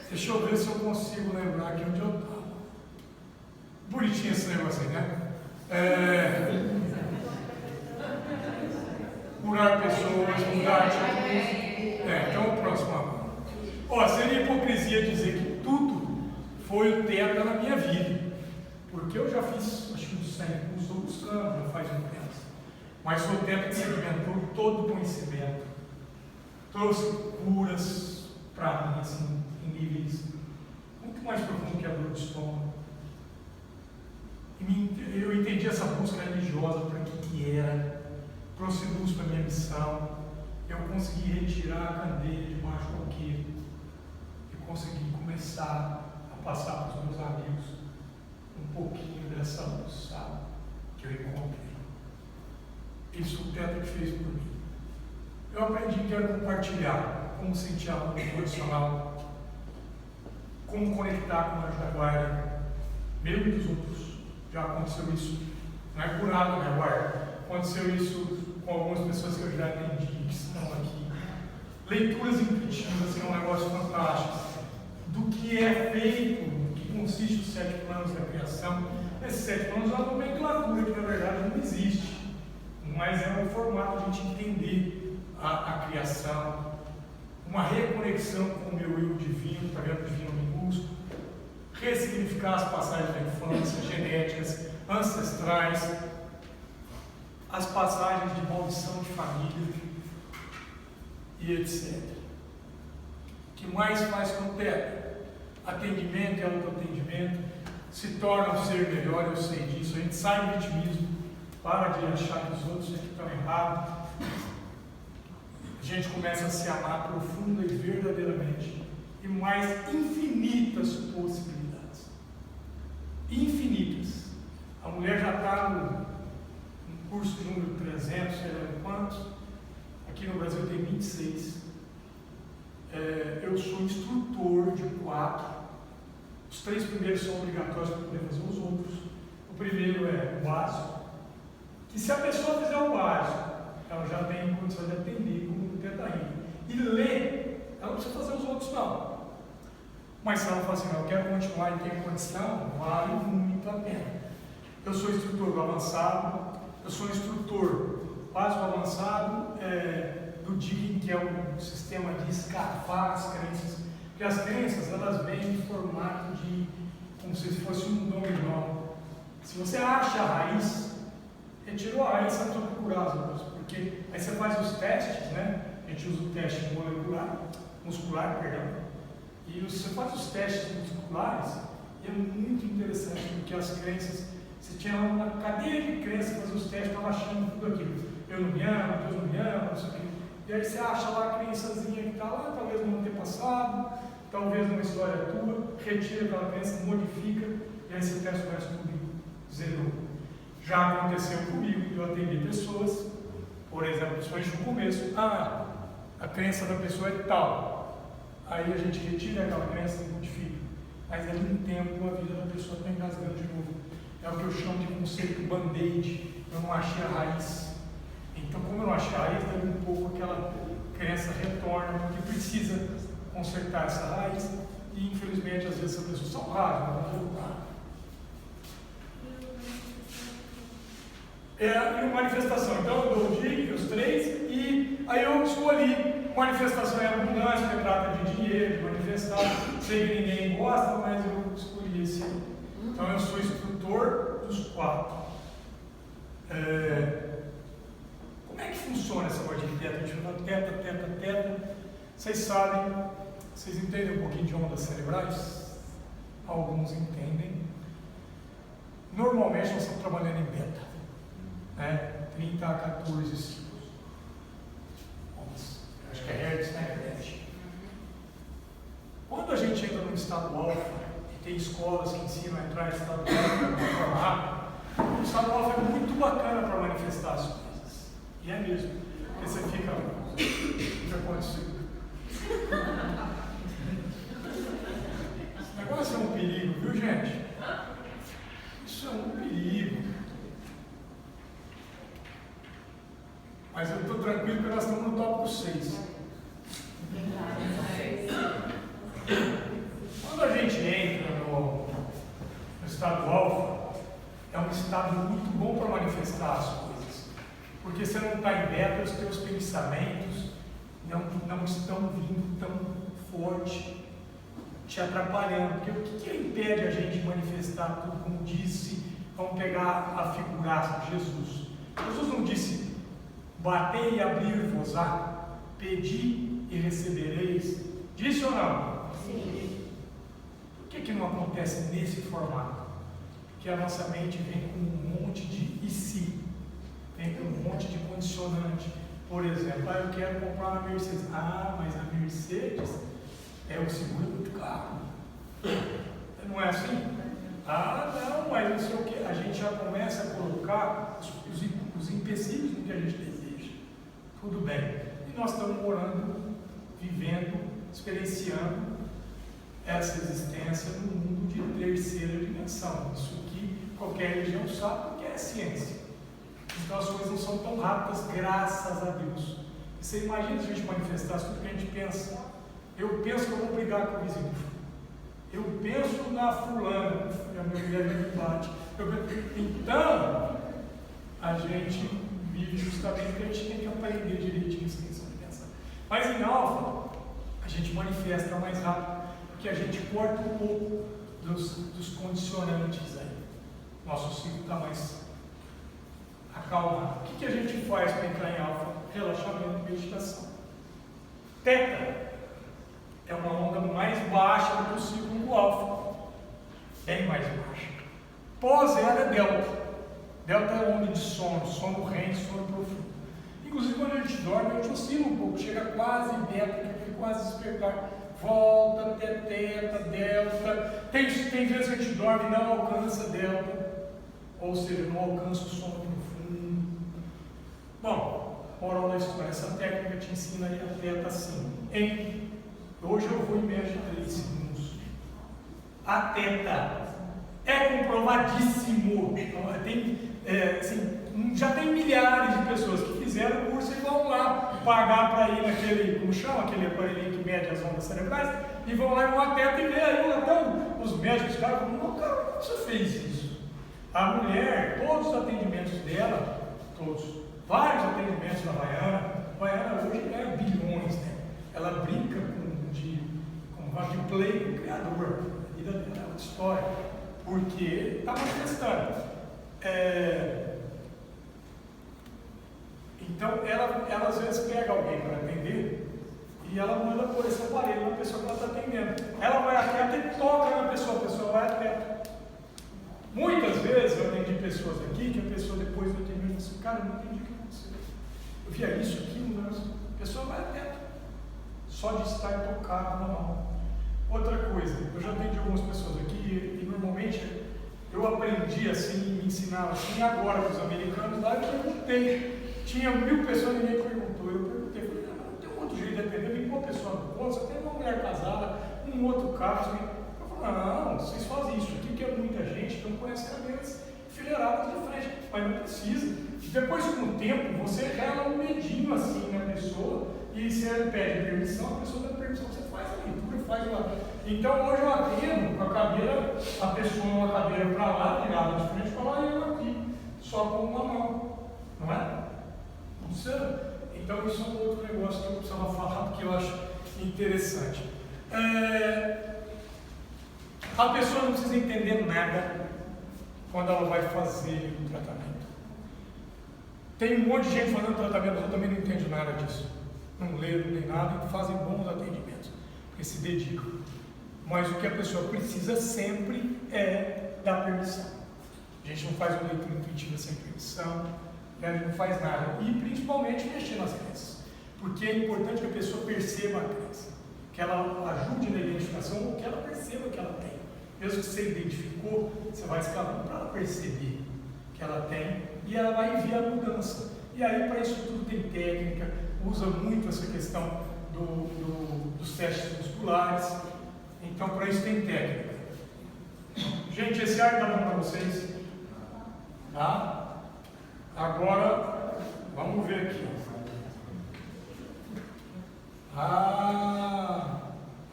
deixa eu ver se eu consigo lembrar aqui onde eu estava. Bonitinho esse negócio aí, né? Curar pessoas, mudar atitudes. Então o próximo agora. Ó, seria hipocrisia dizer que tudo foi o Teta na minha vida. Porque eu já fiz, acho que uns 100 cursos, estou buscando, já faz um tempo. Mas foi o Teta que sedimentou todo o conhecimento. Trouxe curas para mim, assim, em níveis muito mais profundos que a dor de estômago. Eu entendi essa busca religiosa para que era, trouxe luz para a minha missão, eu consegui retirar a candeia debaixo do alqueire e consegui começar a passar para os meus amigos um pouquinho dessa luz, sabe, que eu encontrei. Isso o Teta que fez por mim. Eu aprendi que era compartilhar, como sentir a luz devocional, como conectar com o anjo da guarda, meu e dos outros. Já aconteceu isso, não é por nada, né, guarda? Aconteceu isso com algumas pessoas que eu já atendi, que estão aqui. Leituras intuitivas, é um negócio fantástico. Do que é feito, do que consiste os 7 planos da criação. Esses 7 planos é uma nomenclatura que, na verdade, não existe. Mas é um formato de a gente entender a criação. Uma reconexão com o meu eu divino, tá vendo? Divino minúsculo. Ressignificar as passagens da infância, genéticas, ancestrais, as passagens de maldição de família e etc. O que mais faz com o teto? Atendimento e autoatendimento, se torna um ser melhor, eu sei disso, a gente sai do vitimismo, para de achar que os outros estão errados, a gente começa a se amar profunda e verdadeiramente, e mais infinitas possibilidades. Infinitas. A mulher já está no curso número 300, sei lá quantos, aqui no Brasil tem 26. Eu sou instrutor de 4. Os 3 primeiros são obrigatórios para poder fazer os outros. O primeiro é o básico, que se a pessoa fizer o básico, ela já tem condição de atender como tentativa. E ler, ela não precisa fazer os outros não. Mas se ela fala assim, eu quero continuar e ter condição, vale muito a pena. Eu sou instrutor do avançado, eu sou instrutor básico avançado do DIGIN, que é um sistema de escafar as crenças. Porque as crenças, elas vêm em formato de, como se fosse um dominó. Se você acha a raiz, retirou a raiz, você precisa procurar as outras. Porque aí você faz os testes, né? A gente usa o teste muscular, e você faz os testes musculares, e é muito interessante, porque as crenças, você tinha uma cadeia de crenças, fazer os testes, estava achando tudo aquilo. Eu não me amo, Deus não me ama, não sei o quê. E aí você acha lá a crençazinha que está lá, talvez não tenha passado, talvez numa história tua, retira aquela crença, modifica, e aí você testa o resto tudo zerou. Já aconteceu comigo, eu atendi pessoas, por exemplo, principalmente no começo, a crença da pessoa é tal. Aí a gente retira aquela crença e modifica. Mas ali um tempo a vida da pessoa está engasgando de novo. É o que eu chamo de conceito band-aid. Eu não achei a raiz. Então, como eu não achei a raiz, daí um pouco aquela crença retorna, porque precisa consertar essa raiz. E infelizmente, às vezes, as pessoas são raras, mas vão voltar. E manifestação. Então, eu dou o DIG, os 3, e aí eu escolhi. Manifestação é abundância, porque trata de dinheiro, de manifestar. Sei que ninguém gosta, mas eu escolhi esse aí. Então eu sou instrutor dos 4. Como é que funciona essa parte de teta? A gente fala teta. Vocês sabem, vocês entendem um pouquinho de ondas cerebrais? Alguns entendem. Normalmente nós estamos trabalhando em beta, né? 30 a 14 ciclos. Acho que é Hertz, né? Quando a gente entra no estado alfa, e tem escolas que ensinam a entrar em estado alfa, o estado alfa é muito bacana para manifestar as coisas. E é mesmo. Porque você fica. O que aconteceu? Esse negócio é um perigo, viu, gente? Isso é um perigo. Mas eu estou tranquilo porque nós estamos no tópico 6. Quando a gente entra no estado alfa, é um estado muito bom para manifestar as coisas. Porque você não está em beta, os teus pensamentos não estão vindo tão forte, te atrapalhando. Porque o que impede a gente de manifestar tudo, como disse, vamos pegar a figuraça de Jesus. Jesus não disse, batei e abrir-vos-á, pedi e recebereis. Disse ou não? Sim. Por que não acontece nesse formato? Porque a nossa mente vem com um monte de e se, vem com um monte de condicionante. Por exemplo, eu quero comprar uma Mercedes. Mas a Mercedes é o seguro muito caro. Não é assim? Não, mas não sei o que. A gente já começa a colocar os empecilhos no que a gente deseja. Tudo bem. E nós estamos morando, vivendo, experienciando essa existência no mundo de terceira dimensão. Isso aqui qualquer religião sabe, porque é ciência. Então as coisas não são tão rápidas, graças a Deus. Você imagina se a gente manifestasse tudo que a gente pensa. Eu penso que eu vou brigar com o vizinho. Eu penso na fulana, a minha mulher me bate. Então, a gente vive justamente porque a gente tem que aprender direitinho essa questão de pensar. Mas em alfa, a gente manifesta mais rápido, porque a gente corta um pouco dos condicionantes aí. Nosso ciclo está mais acalmado. O que a gente faz para entrar em alfa? Relaxamento e meditação. Teta é uma onda mais baixa do que o ciclo do alfa, bem mais baixa. Pós ela é delta. Delta é onda de sono REM, sono profundo. Inclusive quando a gente dorme, a gente oscila um pouco, chega quase beta, que é quase despertar. Volta até teta, delta. Tem vezes que a gente dorme e não alcança delta, ou seja, não alcança o sono profundo. Bom, moral da história, essa técnica te ensina a teta assim. Hoje eu vou em menos de 3 segundos. A teta é comprovadíssimo. Já tem milhares de pessoas que fizeram o curso e vão lá pagar para ir naquele, como chama, aquele aparelhinho que mede as ondas cerebrais, e vão lá em uma teta e vê aí, então os médicos, os caras falam, não, cara, como você fez isso? A mulher, todos os atendimentos dela, vários atendimentos da Havaiana hoje é bilhões, né? Ela brinca com play com o criador, a vida dela é outra história, porque está manifestando. Então, ela às vezes pega alguém para atender e ela manda pôr esse aparelho na pessoa que ela está atendendo. Ela vai à teta e toca na pessoa, a pessoa vai à teta. Muitas vezes eu atendi pessoas aqui que a pessoa depois do atendimento disse, cara, eu não entendi o que aconteceu. Eu via isso aqui, a pessoa vai à teta, só de estar tocado na mão. Outra coisa, eu já atendi algumas pessoas aqui e normalmente eu aprendi assim, me ensinava assim, agora com os americanos lá, eu perguntei, tinha 1000 pessoas e ninguém perguntou, eu perguntei, falei, não tem um outro jeito de atender, vem uma pessoa no ponto, só tem uma mulher casada, um outro caso, eu falei, não, vocês fazem isso aqui que é muita gente, então põe as cadeiras enfileiradas de frente, mas não precisa. Depois com o tempo, você rela um medinho assim na pessoa e você pede permissão, a pessoa dá permissão, você faz a leitura, faz lá. Então hoje eu atendo com a cadeira, a pessoa numa cadeira para lá, virada de frente para lá e eu aqui, só com uma mão, não é? Não precisa. Então isso é um outro negócio que eu precisava falar porque eu acho interessante. A pessoa não precisa entender nada quando ela vai fazer o tratamento. Tem um monte de gente fazendo tratamento, eu também não entendo nada disso. Não leram nem nada e fazem bons atendimentos, porque se dedicam. Mas o que a pessoa precisa sempre é dar permissão. A gente não faz uma leitura intuitiva sem permissão, né? A gente não faz nada. E principalmente mexer nas crenças. Porque é importante que a pessoa perceba a crença, que ela ajude na identificação ou que ela perceba que ela tem. Mesmo que você identificou, você vai escalando para ela perceber que ela tem e ela vai enviar a mudança. E aí, para isso tudo tem técnica, usa muito essa questão dos testes musculares. Então, para isso tem técnica. Gente, esse ar está bom para vocês? Tá? Agora, vamos ver aqui.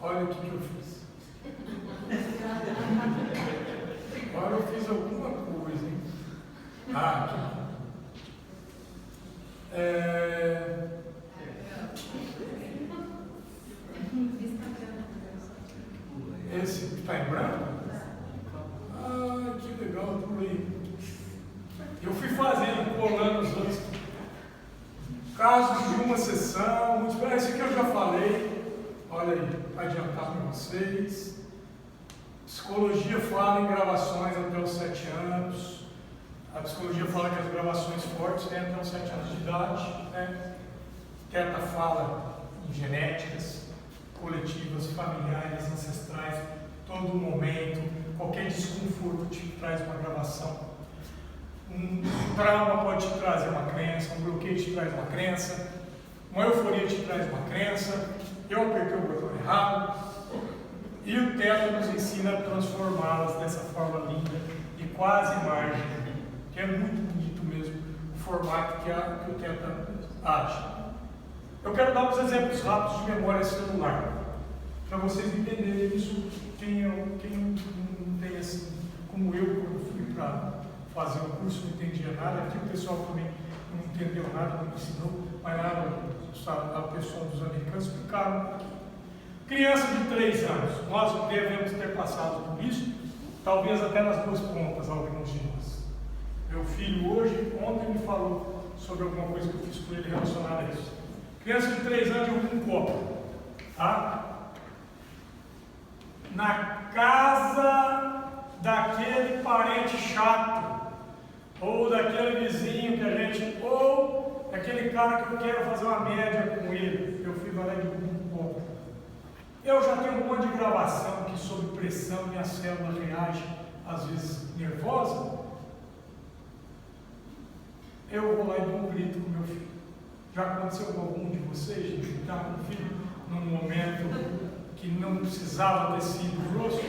Olha o que eu fiz. Agora eu fiz alguma coisa, hein? Aqui. Esse está em branco? Que legal, eu pulei. Eu fui fazendo, colando os outros. Casos de uma sessão, esse aqui eu já falei. Olha aí, para adiantar para vocês. Psicologia fala em gravações até os 7 anos. A psicologia fala que as gravações fortes têm até os 7 anos de idade. Né? Teta fala em genéticas, coletivas, familiares, ancestrais, todo momento, qualquer desconforto te traz uma gravação. Um trauma pode te trazer uma crença, um bloqueio te traz uma crença, uma euforia te traz uma crença, eu apertei o botão errado. E o Teta nos ensina a transformá-las dessa forma linda e e quase margem, que é muito bonito mesmo o formato que o Teta acha. Eu quero dar uns exemplos rápidos de memória celular, para vocês entenderem isso, quem não tem assim, como eu, quando fui para fazer o curso, não entendia nada, aqui o pessoal também não entendeu nada, não me ensinou, mas nada, a pessoa dos americanos explicaram um pouquinho. Criança de 3 anos, nós devemos ter passado por isso, talvez até nas 2 pontas, alguns de nós. Meu filho hoje, ontem me falou sobre alguma coisa que eu fiz com ele relacionada a isso. Criança de 3 anos derruba um copo, tá? Na casa daquele parente chato, ou daquele vizinho que a gente, ou daquele cara que eu quero fazer uma média com ele, meu filho vai lá e derruba um copo. Eu já tenho um monte de gravação que, sob pressão, minha célula reage, às vezes nervosa. Eu vou lá e dou um grito com meu filho. Já aconteceu com algum de vocês, de gritar com o filho num momento que não precisava ter sido grosso?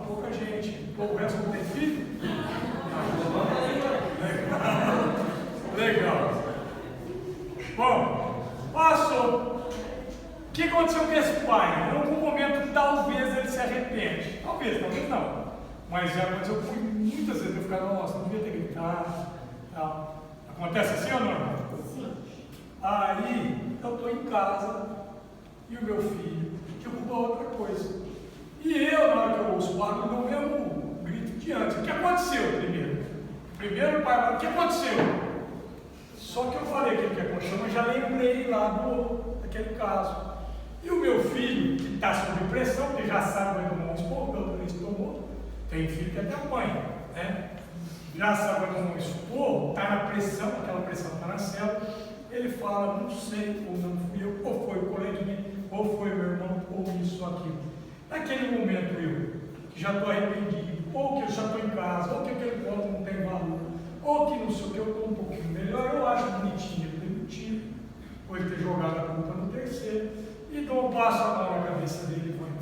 Pouca gente. O resto não tem filho? Legal. Bom, passou. O que aconteceu com esse pai? Em algum momento, talvez ele se arrepende. Talvez não. Mas já aconteceu muitas vezes. Eu ficava, nossa, não devia ter gritado. Tal. Acontece assim ou não? Sim. Aí, eu estou em casa e o meu filho derruba outra coisa. E eu, na hora que eu ouço o barulho, dou o mesmo grito de antes. O que aconteceu primeiro? Primeiro o pai fala, o que aconteceu? Só que eu falei aquilo que aconteceu, mas já lembrei lá daquele caso. E o meu filho, que está sob pressão, que já sabe vai tomar um esporro, pelo menos tomou, tem filho que até apanha, né? Já sabe vai tomar um esporro, está na pressão, aquela pressão está na célula, ele fala, não sei, ou não fui eu, ou foi o coleguinha, ou foi meu irmão, ou isso ou aquilo. Naquele momento eu, que já estou arrependido, ou que eu já estou em casa, ou que aquele ponto não tem valor, ou que não sei o que, eu estou um pouquinho melhor, eu acho bonitinho, demitido, ou ele ter jogado a culpa no terceiro, e dou um passo a mão na cabeça dele e vou embora.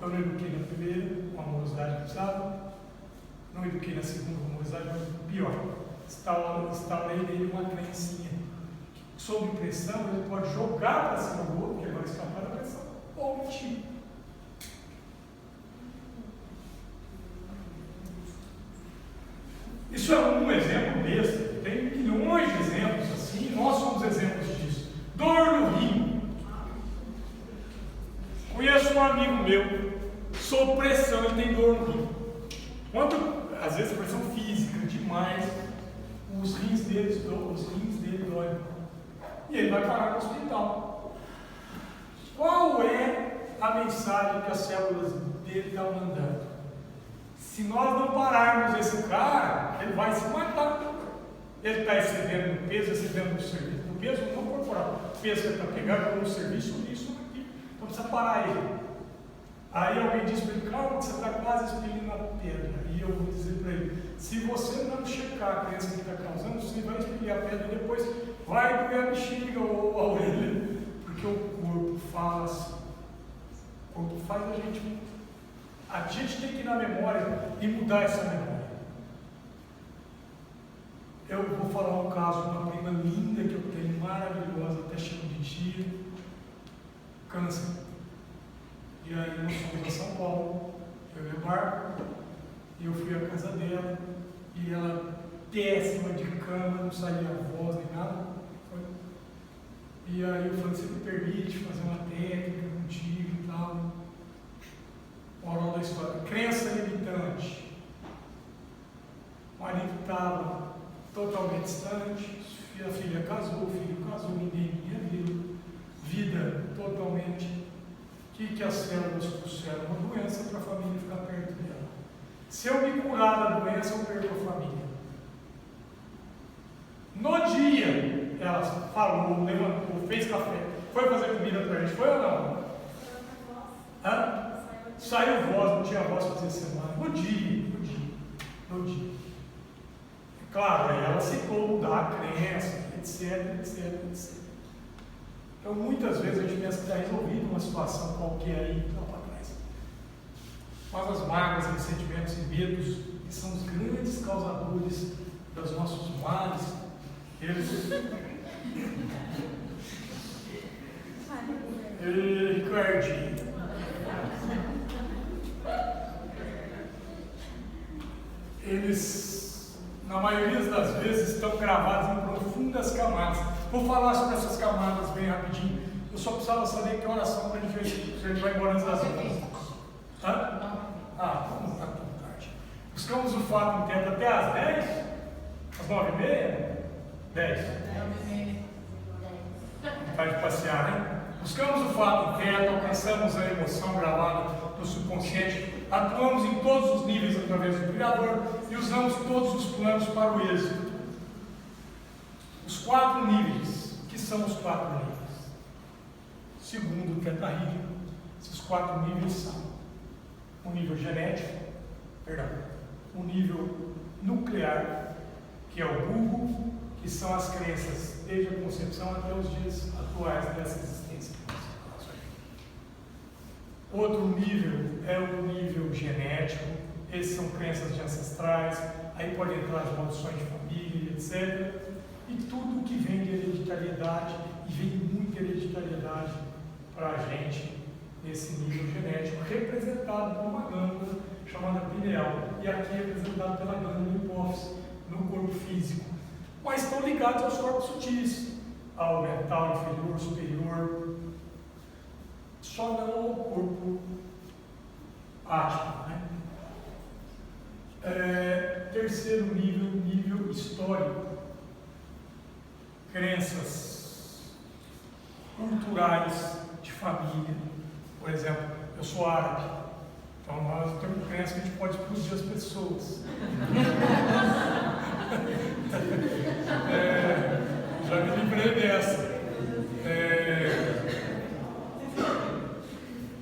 Eu não eduquei na primeira, com a amorosidade que precisava, não eduquei na segunda, com a amorosidade, mas pior, instalei nele uma crencinha. Sob pressão, ele pode jogar para cima do outro, porque ele vai escapar da pressão, ou mentir. Isso é um exemplo besta, tem milhões de exemplos assim, nós somos exemplos disso. Dor no rim. Conheço um amigo meu, sob pressão, ele tem dor no rim. Às vezes pressão física demais, os rins dele doem. E ele vai parar no hospital. Qual é a mensagem que as células dele estão mandando? Se nós não pararmos esse cara, ele vai se matar. Ele está excedendo no peso, excedendo no serviço. No peso não corporal. O peso que ele está pegando no serviço, isso aqui. Então precisa parar ele. Aí alguém diz para ele, calma, você está quase expelindo a pedra. E eu vou dizer para ele, se você não checar a crença que está causando, você vai expelir a pedra e depois vai doer a bexiga ou a orelha. Porque o corpo fala assim. O corpo faz a gente tem que ir na memória e mudar essa memória. Eu vou falar um caso de uma prima linda que eu tenho, maravilhosa, até chamo de tia, câncer. E aí nós fomos a São Paulo, eu e o Marco, e eu fui à casa dela, e ela péssima de cama, não saía voz nem nada. E aí eu falei, você me permite fazer uma técnica contigo e tal. Moral da história, crença limitante. O marido estava totalmente distante, a filha casou, o filho casou, ninguém vinha vida totalmente. O que as células trouxeram? Uma doença para a família ficar perto dela. Se eu me curar da doença, eu perco a família. No dia, ela falou, levantou, fez café, foi fazer comida para a gente, foi ou não? Hã? Saiu voz, não tinha voz fazer semana. No dia. Claro, aí ela citou mudar a crença, etc. Então, muitas vezes a gente pensa que está resolvido uma situação qualquer aí, lá para trás. são as mágoas, ressentimentos e medos que são os grandes causadores dos nossos males. Ricardinho. Eles, na maioria das vezes, estão gravados em profundas camadas. Vou falar sobre essas camadas bem rapidinho. Eu só precisava saber que oração para a gente ver se a gente vai embora antes das 11. Hã? Vamos lá, tarde. Buscamos o fato inteiro até às 10? Às 9h30? 10. Vai de passear, né? Buscamos o fato inteiro, alcançamos a emoção gravada no subconsciente, atuamos em todos os níveis através do Criador e usamos todos os planos para o êxito. Os 4 níveis. O que são os 4 níveis? Segundo o Theta Healing, esses 4 níveis são o nível genético, o nível nuclear, que é o burro, que são as crenças desde a concepção até os dias atuais dessa existência. Outro nível é o nível genético, esses são crenças de ancestrais, aí pode entrar as maldições de família, etc. E tudo que vem de hereditariedade, e vem muita hereditariedade para a gente nesse nível genético, representado por uma glândula chamada pineal, e aqui é representado pela glândula hipófise no corpo físico, mas estão ligados aos corpos sutis, ao mental inferior, superior, só não ao corpo ático, né? Terceiro nível, nível histórico, crenças culturais de família. Por exemplo, eu sou árabe, então nós temos crença que a gente pode explodir as pessoas. Já me livrei dessa.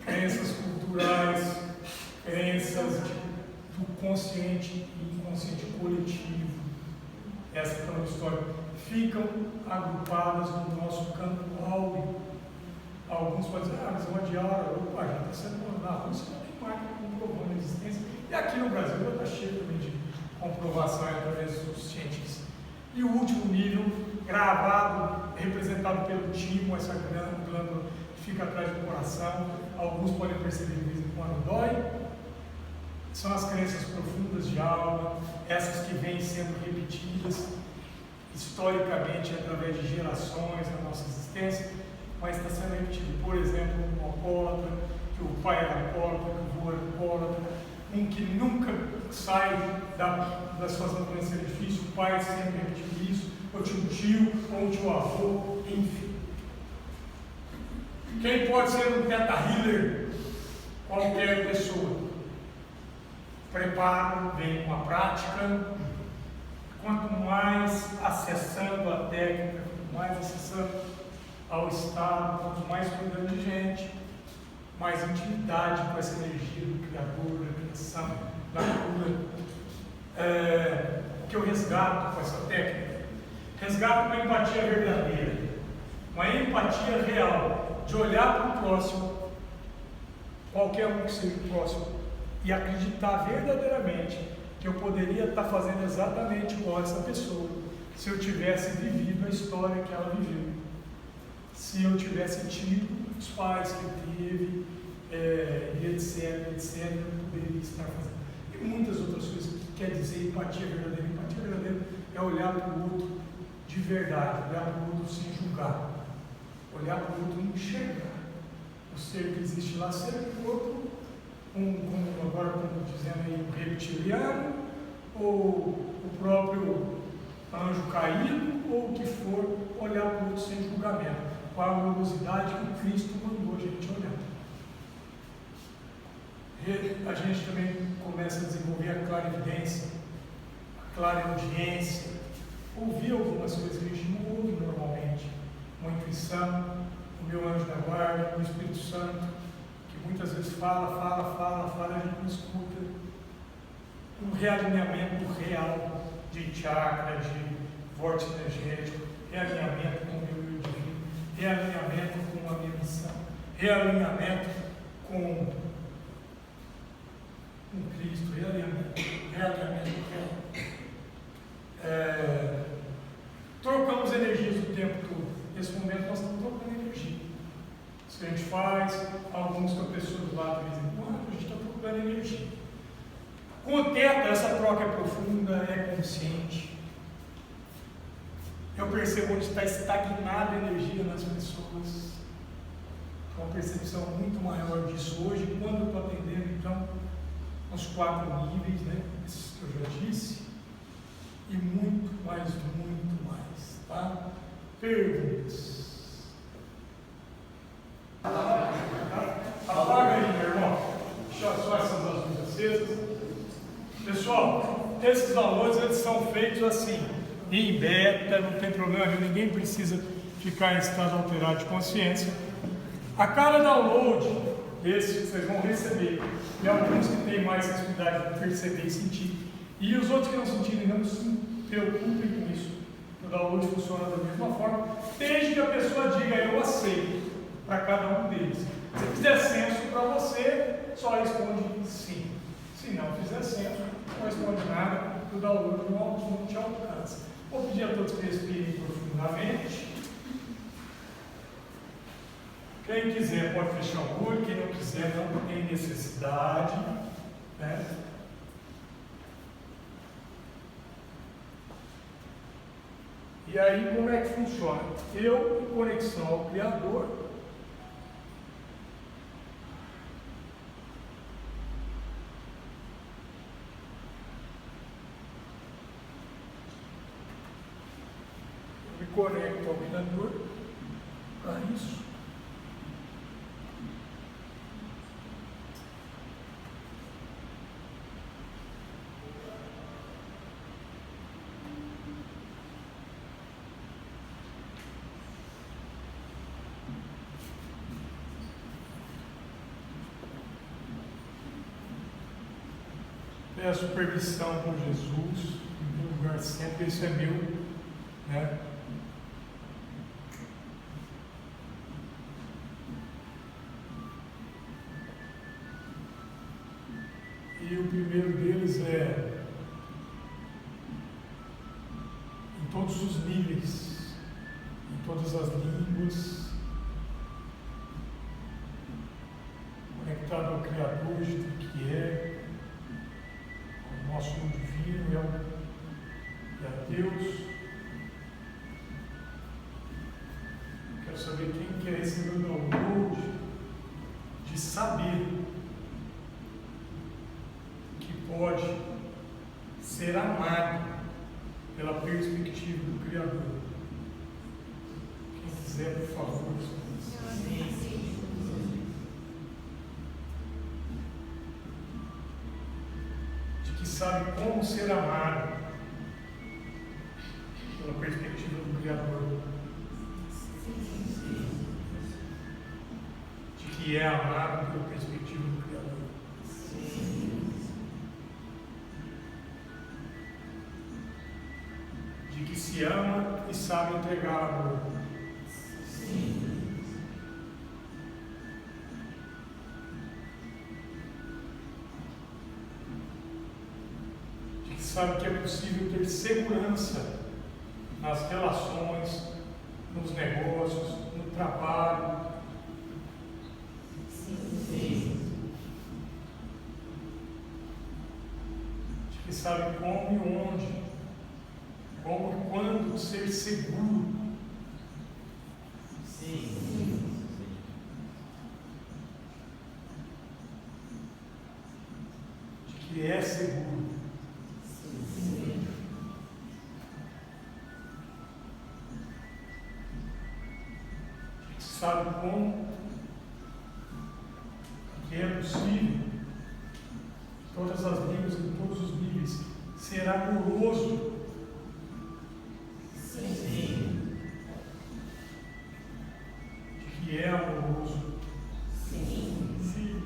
Crenças culturais, crenças do consciente e inconsciente coletivo, essa é uma história, ficam agrupadas no nosso campo áureo. Alguns podem dizer, mas é uma diária, opa, já está sendo na Rússia, não tem marca comprovando a existência, e aqui no Brasil já está cheio também de comprovação através dos cientistas. E o último nível, gravado, representado pelo timo, essa glândula que fica atrás do coração, alguns podem perceber de vez em quando dói, são as crenças profundas de alma, essas que vêm sendo repetidas historicamente através de gerações na nossa existência, mas está sendo repetido. Por exemplo, um alcoólatra, que o pai era alcoólatra, que o avô era alcoólatra, um que nunca sai das suas doenças difíceis, o pai sempre repetiu isso, ou tinha um tio, ou um tio avô, enfim. Quem pode ser um Theta Healer? Qualquer pessoa. Preparo vem com a prática. Quanto mais acessando a técnica, quanto mais acessando ao estado, quanto mais cuidando de gente, mais intimidade com essa energia do Criador, da criação, da cura. O que eu resgato com essa técnica? Resgato uma empatia verdadeira, uma empatia real, de olhar para o próximo, qualquer um que seja o próximo, e acreditar verdadeiramente que eu poderia estar fazendo exatamente igual a essa pessoa, se eu tivesse vivido a história que ela viveu, se eu tivesse tido os pais que teve, e etc, eu poderia estar fazendo. E muitas outras coisas que quer dizer empatia verdadeira. Empatia verdadeira é olhar para o outro de verdade, olhar para o outro sem julgar, olhar para o outro e enxergar o ser que existe lá, ser o outro, agora como dizendo aí, um reptiliano, ou o próprio anjo caído, ou o que for, olhar para o outro sem julgamento, com a amorosidade que o Cristo mandou a gente olhar. E a gente também começa a desenvolver a clarividência, a clareaudiência, ouvir algumas coisas que a gente não ouve normalmente, uma intuição, o meu anjo da guarda, o Espírito Santo, que muitas vezes fala, a gente não escuta. Um realinhamento real de chakra, de vórtice energético, realinhamento com o meu eu divino, realinhamento com a minha missão, realinhamento com com Cristo, realinhamento do reino. Trocamos energias o tempo todo. Nesse momento nós estamos trocando energia. Isso que a gente faz, alguns com a pessoa do lado de vez em quando, a gente está trocando energia. Com o tempo, essa troca é profunda, é consciente. Eu percebo onde está estagnada a energia nas pessoas. Uma percepção muito maior disso hoje, quando eu estou atendendo, então, os 4 níveis, né? Esses que eu já disse, e muito mais, tá? Perguntas. Apaga aí, meu irmão. Deixa só essas luzes acesas. Pessoal, esses downloads eles são feitos assim, em beta, não tem problema nenhum, ninguém precisa ficar em estado alterado de consciência. A cada download, esse vocês vão receber, e alguns que têm mais sensibilidade de perceber e sentir, e os outros que não sentirem, não se preocupem com isso. O download funciona da mesma forma, desde que a pessoa diga eu aceito para cada um deles. Se fizer senso para você, só responde sim. Se não fizer senso, não responde nada, o download não te alcança. Vou pedir a todos que respirem profundamente. Quem quiser pode fechar o olho, quem não quiser não tem necessidade, né? E aí como é que funciona? Eu, em conexão ao Criador, me conecto ao Criador para isso. Peço permissão com Jesus, em meu lugar sempre, esse é meu, né? E o primeiro deles é em todos os níveis, em todas as línguas, conectado ao Criador de tudo que é, ao nosso divino e a Deus. Quero saber quem quer receber o download de saber pode ser amado pela perspectiva do Criador. Quem quiser, por favor. De que sabe como ser amado pela perspectiva do Criador. De que é amado pela perspectiva do Criador. Que se ama e sabe entregar amor. Sim. Que sabe que é possível ter segurança nas relações, nos negócios, no trabalho. Sim. Que sabe como e onde, como e quando ser seguro. Sim. De que é seguro. Sim. De que sabe como que é possível, todas as línguas, em todos os níveis, ser amoroso. Sim. De que é amoroso. Sim. Sim.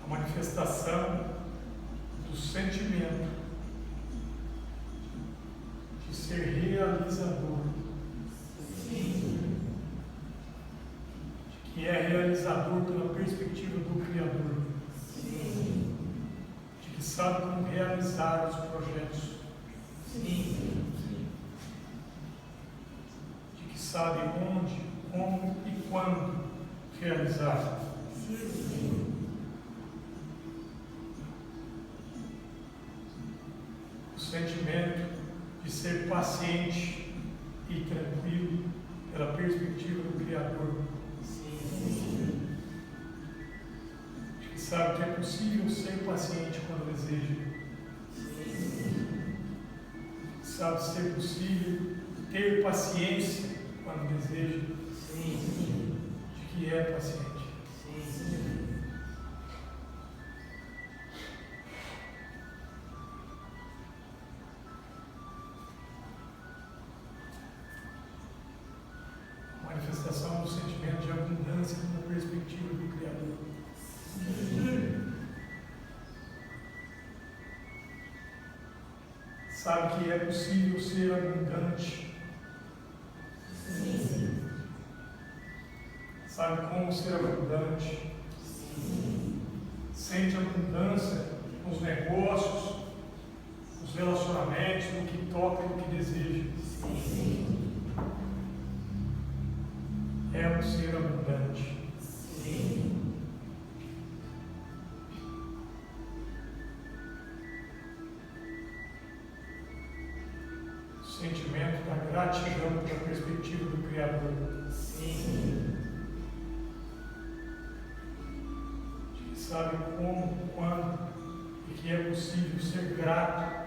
A manifestação do sentimento de ser realizador, de que é realizador pela perspectiva do Criador, de que sabe como realizar os projetos, de que sabe onde, como e quando realizar. O sentimento de ser paciente e tranquilo pela perspectiva do Criador. De que sabe que é possível ser paciente quando deseja. Sabe ser possível ter paciência quando deseja. De que é paciente. Manifestação do sentimento de abundância na perspectiva do Criador. Sabe que é possível ser abundante. Sabe como ser abundante. Sente abundância nos negócios, nos relacionamentos, no que toca e no que deseja. É um ser abundante. O sentimento da gratidão pela perspectiva do Criador. Que sabe como, quando e que é possível ser grato.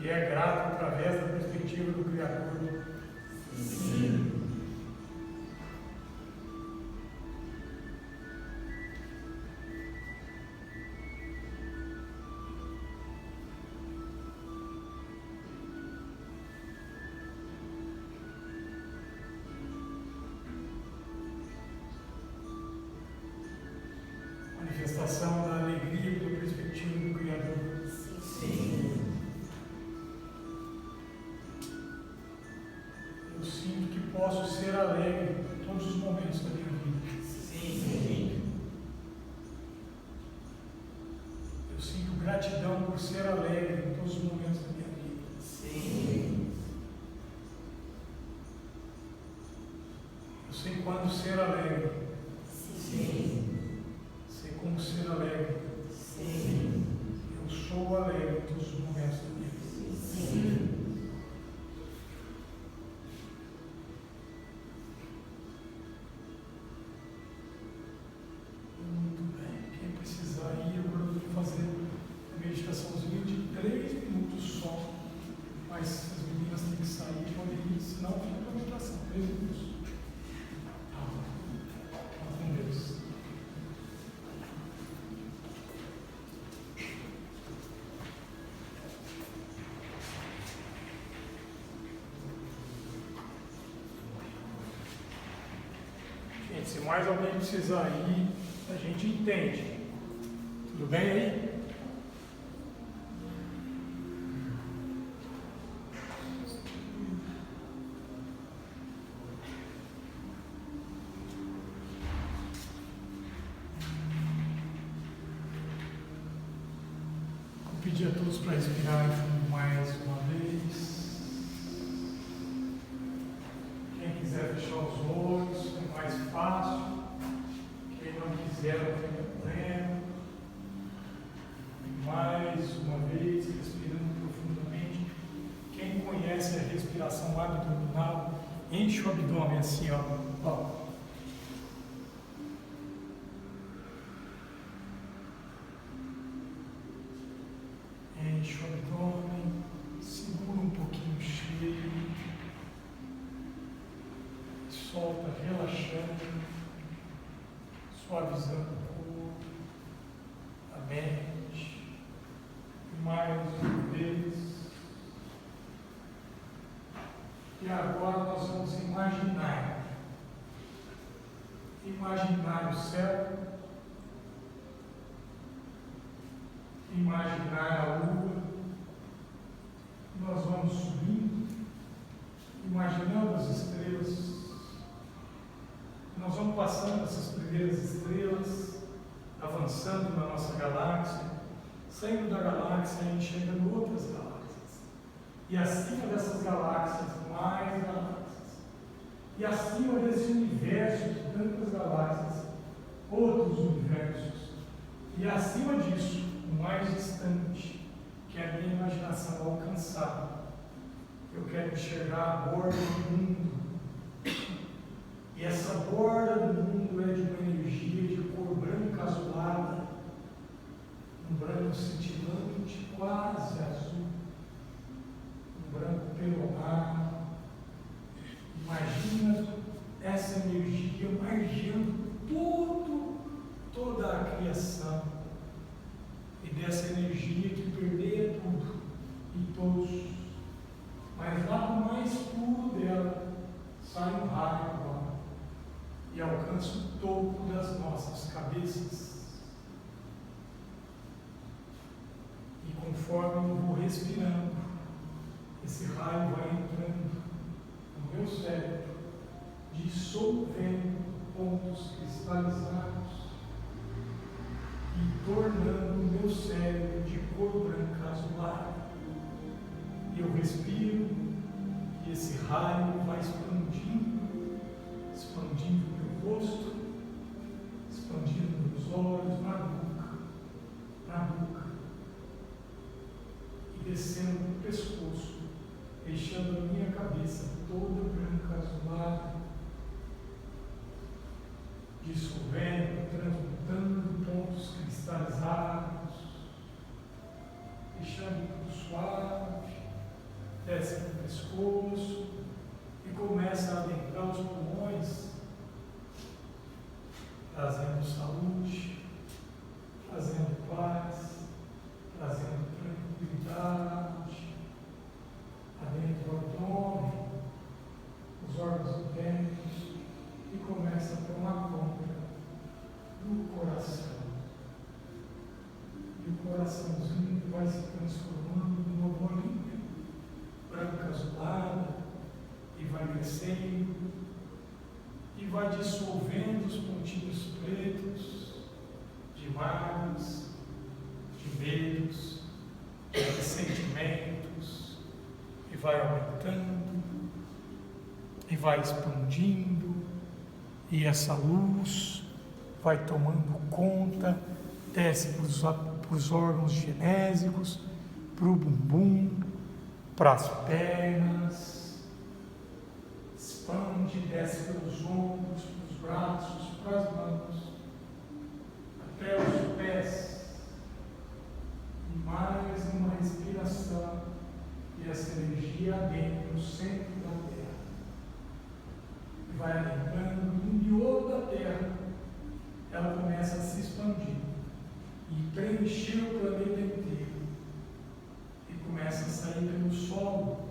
E é grato através da perspectiva do Criador. Manifestação da alegria pela perspectiva do Criador. Eu sinto que posso ser alegre em todos os momentos da minha vida. Eu sinto gratidão por ser alegre em todos os momentos da minha vida. Eu sei quando ser alegre. Sei como ser alegre. Eu sou alegre em todos os momentos da minha vida. Meditaçãozinha de 3 minutos só, mas as meninas têm que sair e podem ir, senão fica para a meditação, 3 minutos. Com Deus. Gente, se mais alguém precisar ir, a gente entende. Tudo bem aí? Pedir a todos para respirarem fundo mais uma vez. Quem quiser fechar os olhos, é mais fácil. Quem não quiser, não tem problema. Mais uma vez, respirando profundamente. Quem conhece a respiração abdominal, enche o abdômen assim, ó. Enche o abdômen, segura um pouquinho cheio, solta relaxando, suavizando o corpo, a mente. Mais uma vez. E agora nós vamos imaginar imaginar o céu, imaginar a lua. Nós vamos subindo, imaginando as estrelas. Nós vamos passando essas primeiras estrelas, avançando na nossa galáxia, saindo da galáxia e enxergando outras galáxias. E acima dessas galáxias, mais galáxias. E acima desse universo de tantas galáxias, outros universos. E acima disso, o mais distante, que a minha imaginação alcançar. Eu quero enxergar a borda do mundo. E essa borda do mundo é de uma energia de cor branca azulada, um branco cintilante, quase azul, um branco perolado. Imagina essa energia margeando toda a criação, e dessa energia que permeia tudo e todos. Mas lá no mais puro dela sai um raio agora e alcança o topo das nossas cabeças. E conforme eu vou respirando, esse raio vai entrando no meu cérebro, dissolvendo pontos cristalizados e tornando o meu cérebro de cor branca azulada. E eu respiro e esse raio vai expandindo meu rosto, expandindo meus olhos, na boca, e descendo no pescoço, deixando a minha cabeça toda branca azulada, dissolvendo, transmutando pontos cristalizados, deixando tudo suave, desce no pescoço e começa a adentrar os pulmões, trazendo saúde, trazendo paz, trazendo tranquilidade, adentra o abdômen, os órgãos internos, e começa a tomar conta do coração. E o coraçãozinho vai se transformando numa bolinha branca azulada, e vai crescendo, e vai dissolvendo os pontinhos pretos de mágoas, de medos, de ressentimentos, e vai aumentando, e vai expandindo, e essa luz vai tomando conta, desce para os órgãos genésicos, para o bumbum, para as pernas, expande, desce pelos ombros, para os braços, para as mãos, até os pés, e mais uma respiração, e essa energia adentra no centro da Terra, e vai adentrando no miolo da Terra, ela começa a se expandir, e preencher o planeta inteiro, e começa a sair pelo solo,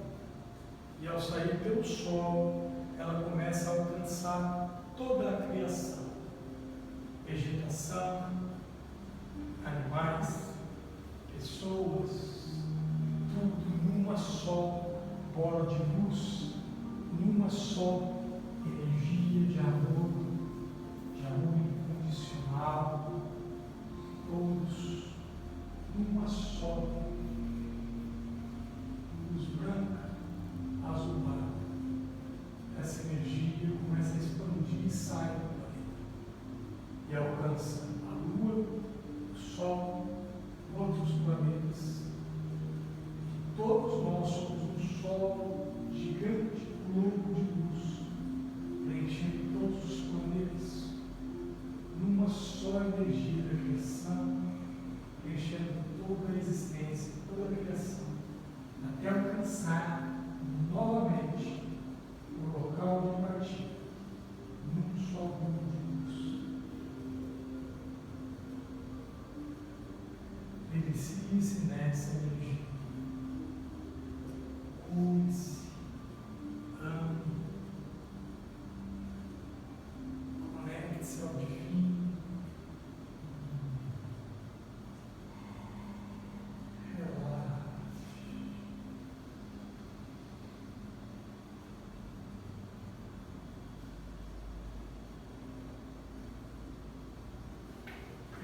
e ao sair pelo solo, ela começa a alcançar toda a criação, vegetação, animais, pessoas, tudo numa só bola de luz, numa só energia de amor incondicional, todos numa só luz branca, azulada. Essa energia começa a expandir e sai do planeta, e alcança a Lua, o Sol, outros planetas. E todos nós somos um só gigante globo de luz,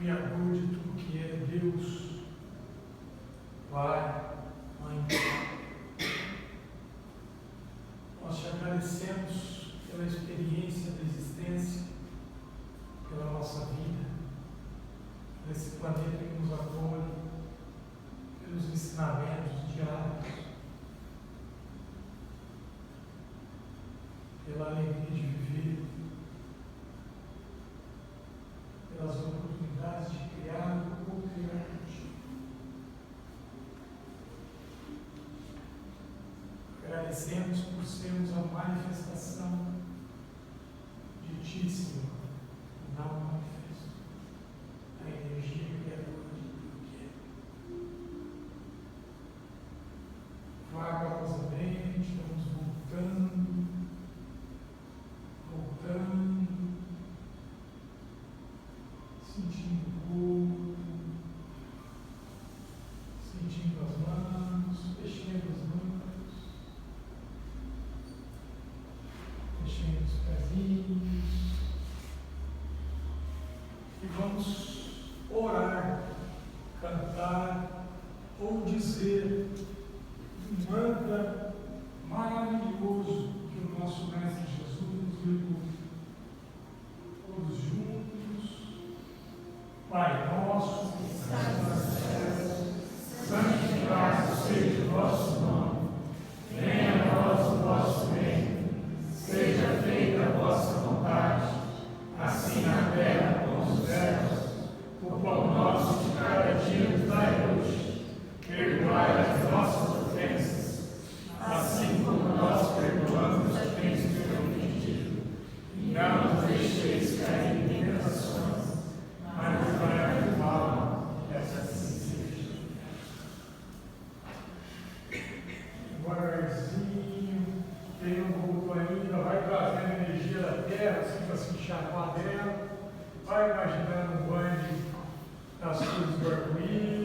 Criador de tudo que é, Deus, Pai, Mãe. Nós te agradecemos pela experiência da existência, pela nossa vida, por esse planeta que nos acolhe, pelos ensinamentos diários, pela alegria de viver, pelas oportunidades de criar ou criar contigo. Agradecemos por sermos a manifestação de Ti, Senhor, não o manifesto, a energia criadora de tudo que é. Vagarosamente, estamos voltando, sentindo o corpo, sentindo as mãos, mexendo as mãos, mexendo os pezinhos. E vamos orar, cantar ou dizer um mantra maravilhoso que o nosso Mestre Jesus nos legou. Todos juntos. Pai nosso, que estás nos céus, santificado seja o vosso nome. Venha a nós o vosso reino. Seja feita a vossa vontade, assim na terra como nos céus. O pão nosso de cada dia nos dai hoje. Perdoai as nossas ofensas, assim como nós perdoamos a quem nos tem ofendido. E não nos deixeis cair em tentações, mas livrai-nos do mal, que assim seja. Devagarzinho, quem não voltou ainda, vai trazendo a energia da terra, assim para se enxaguar dela, vai imaginando um banho das cores do arco-íris.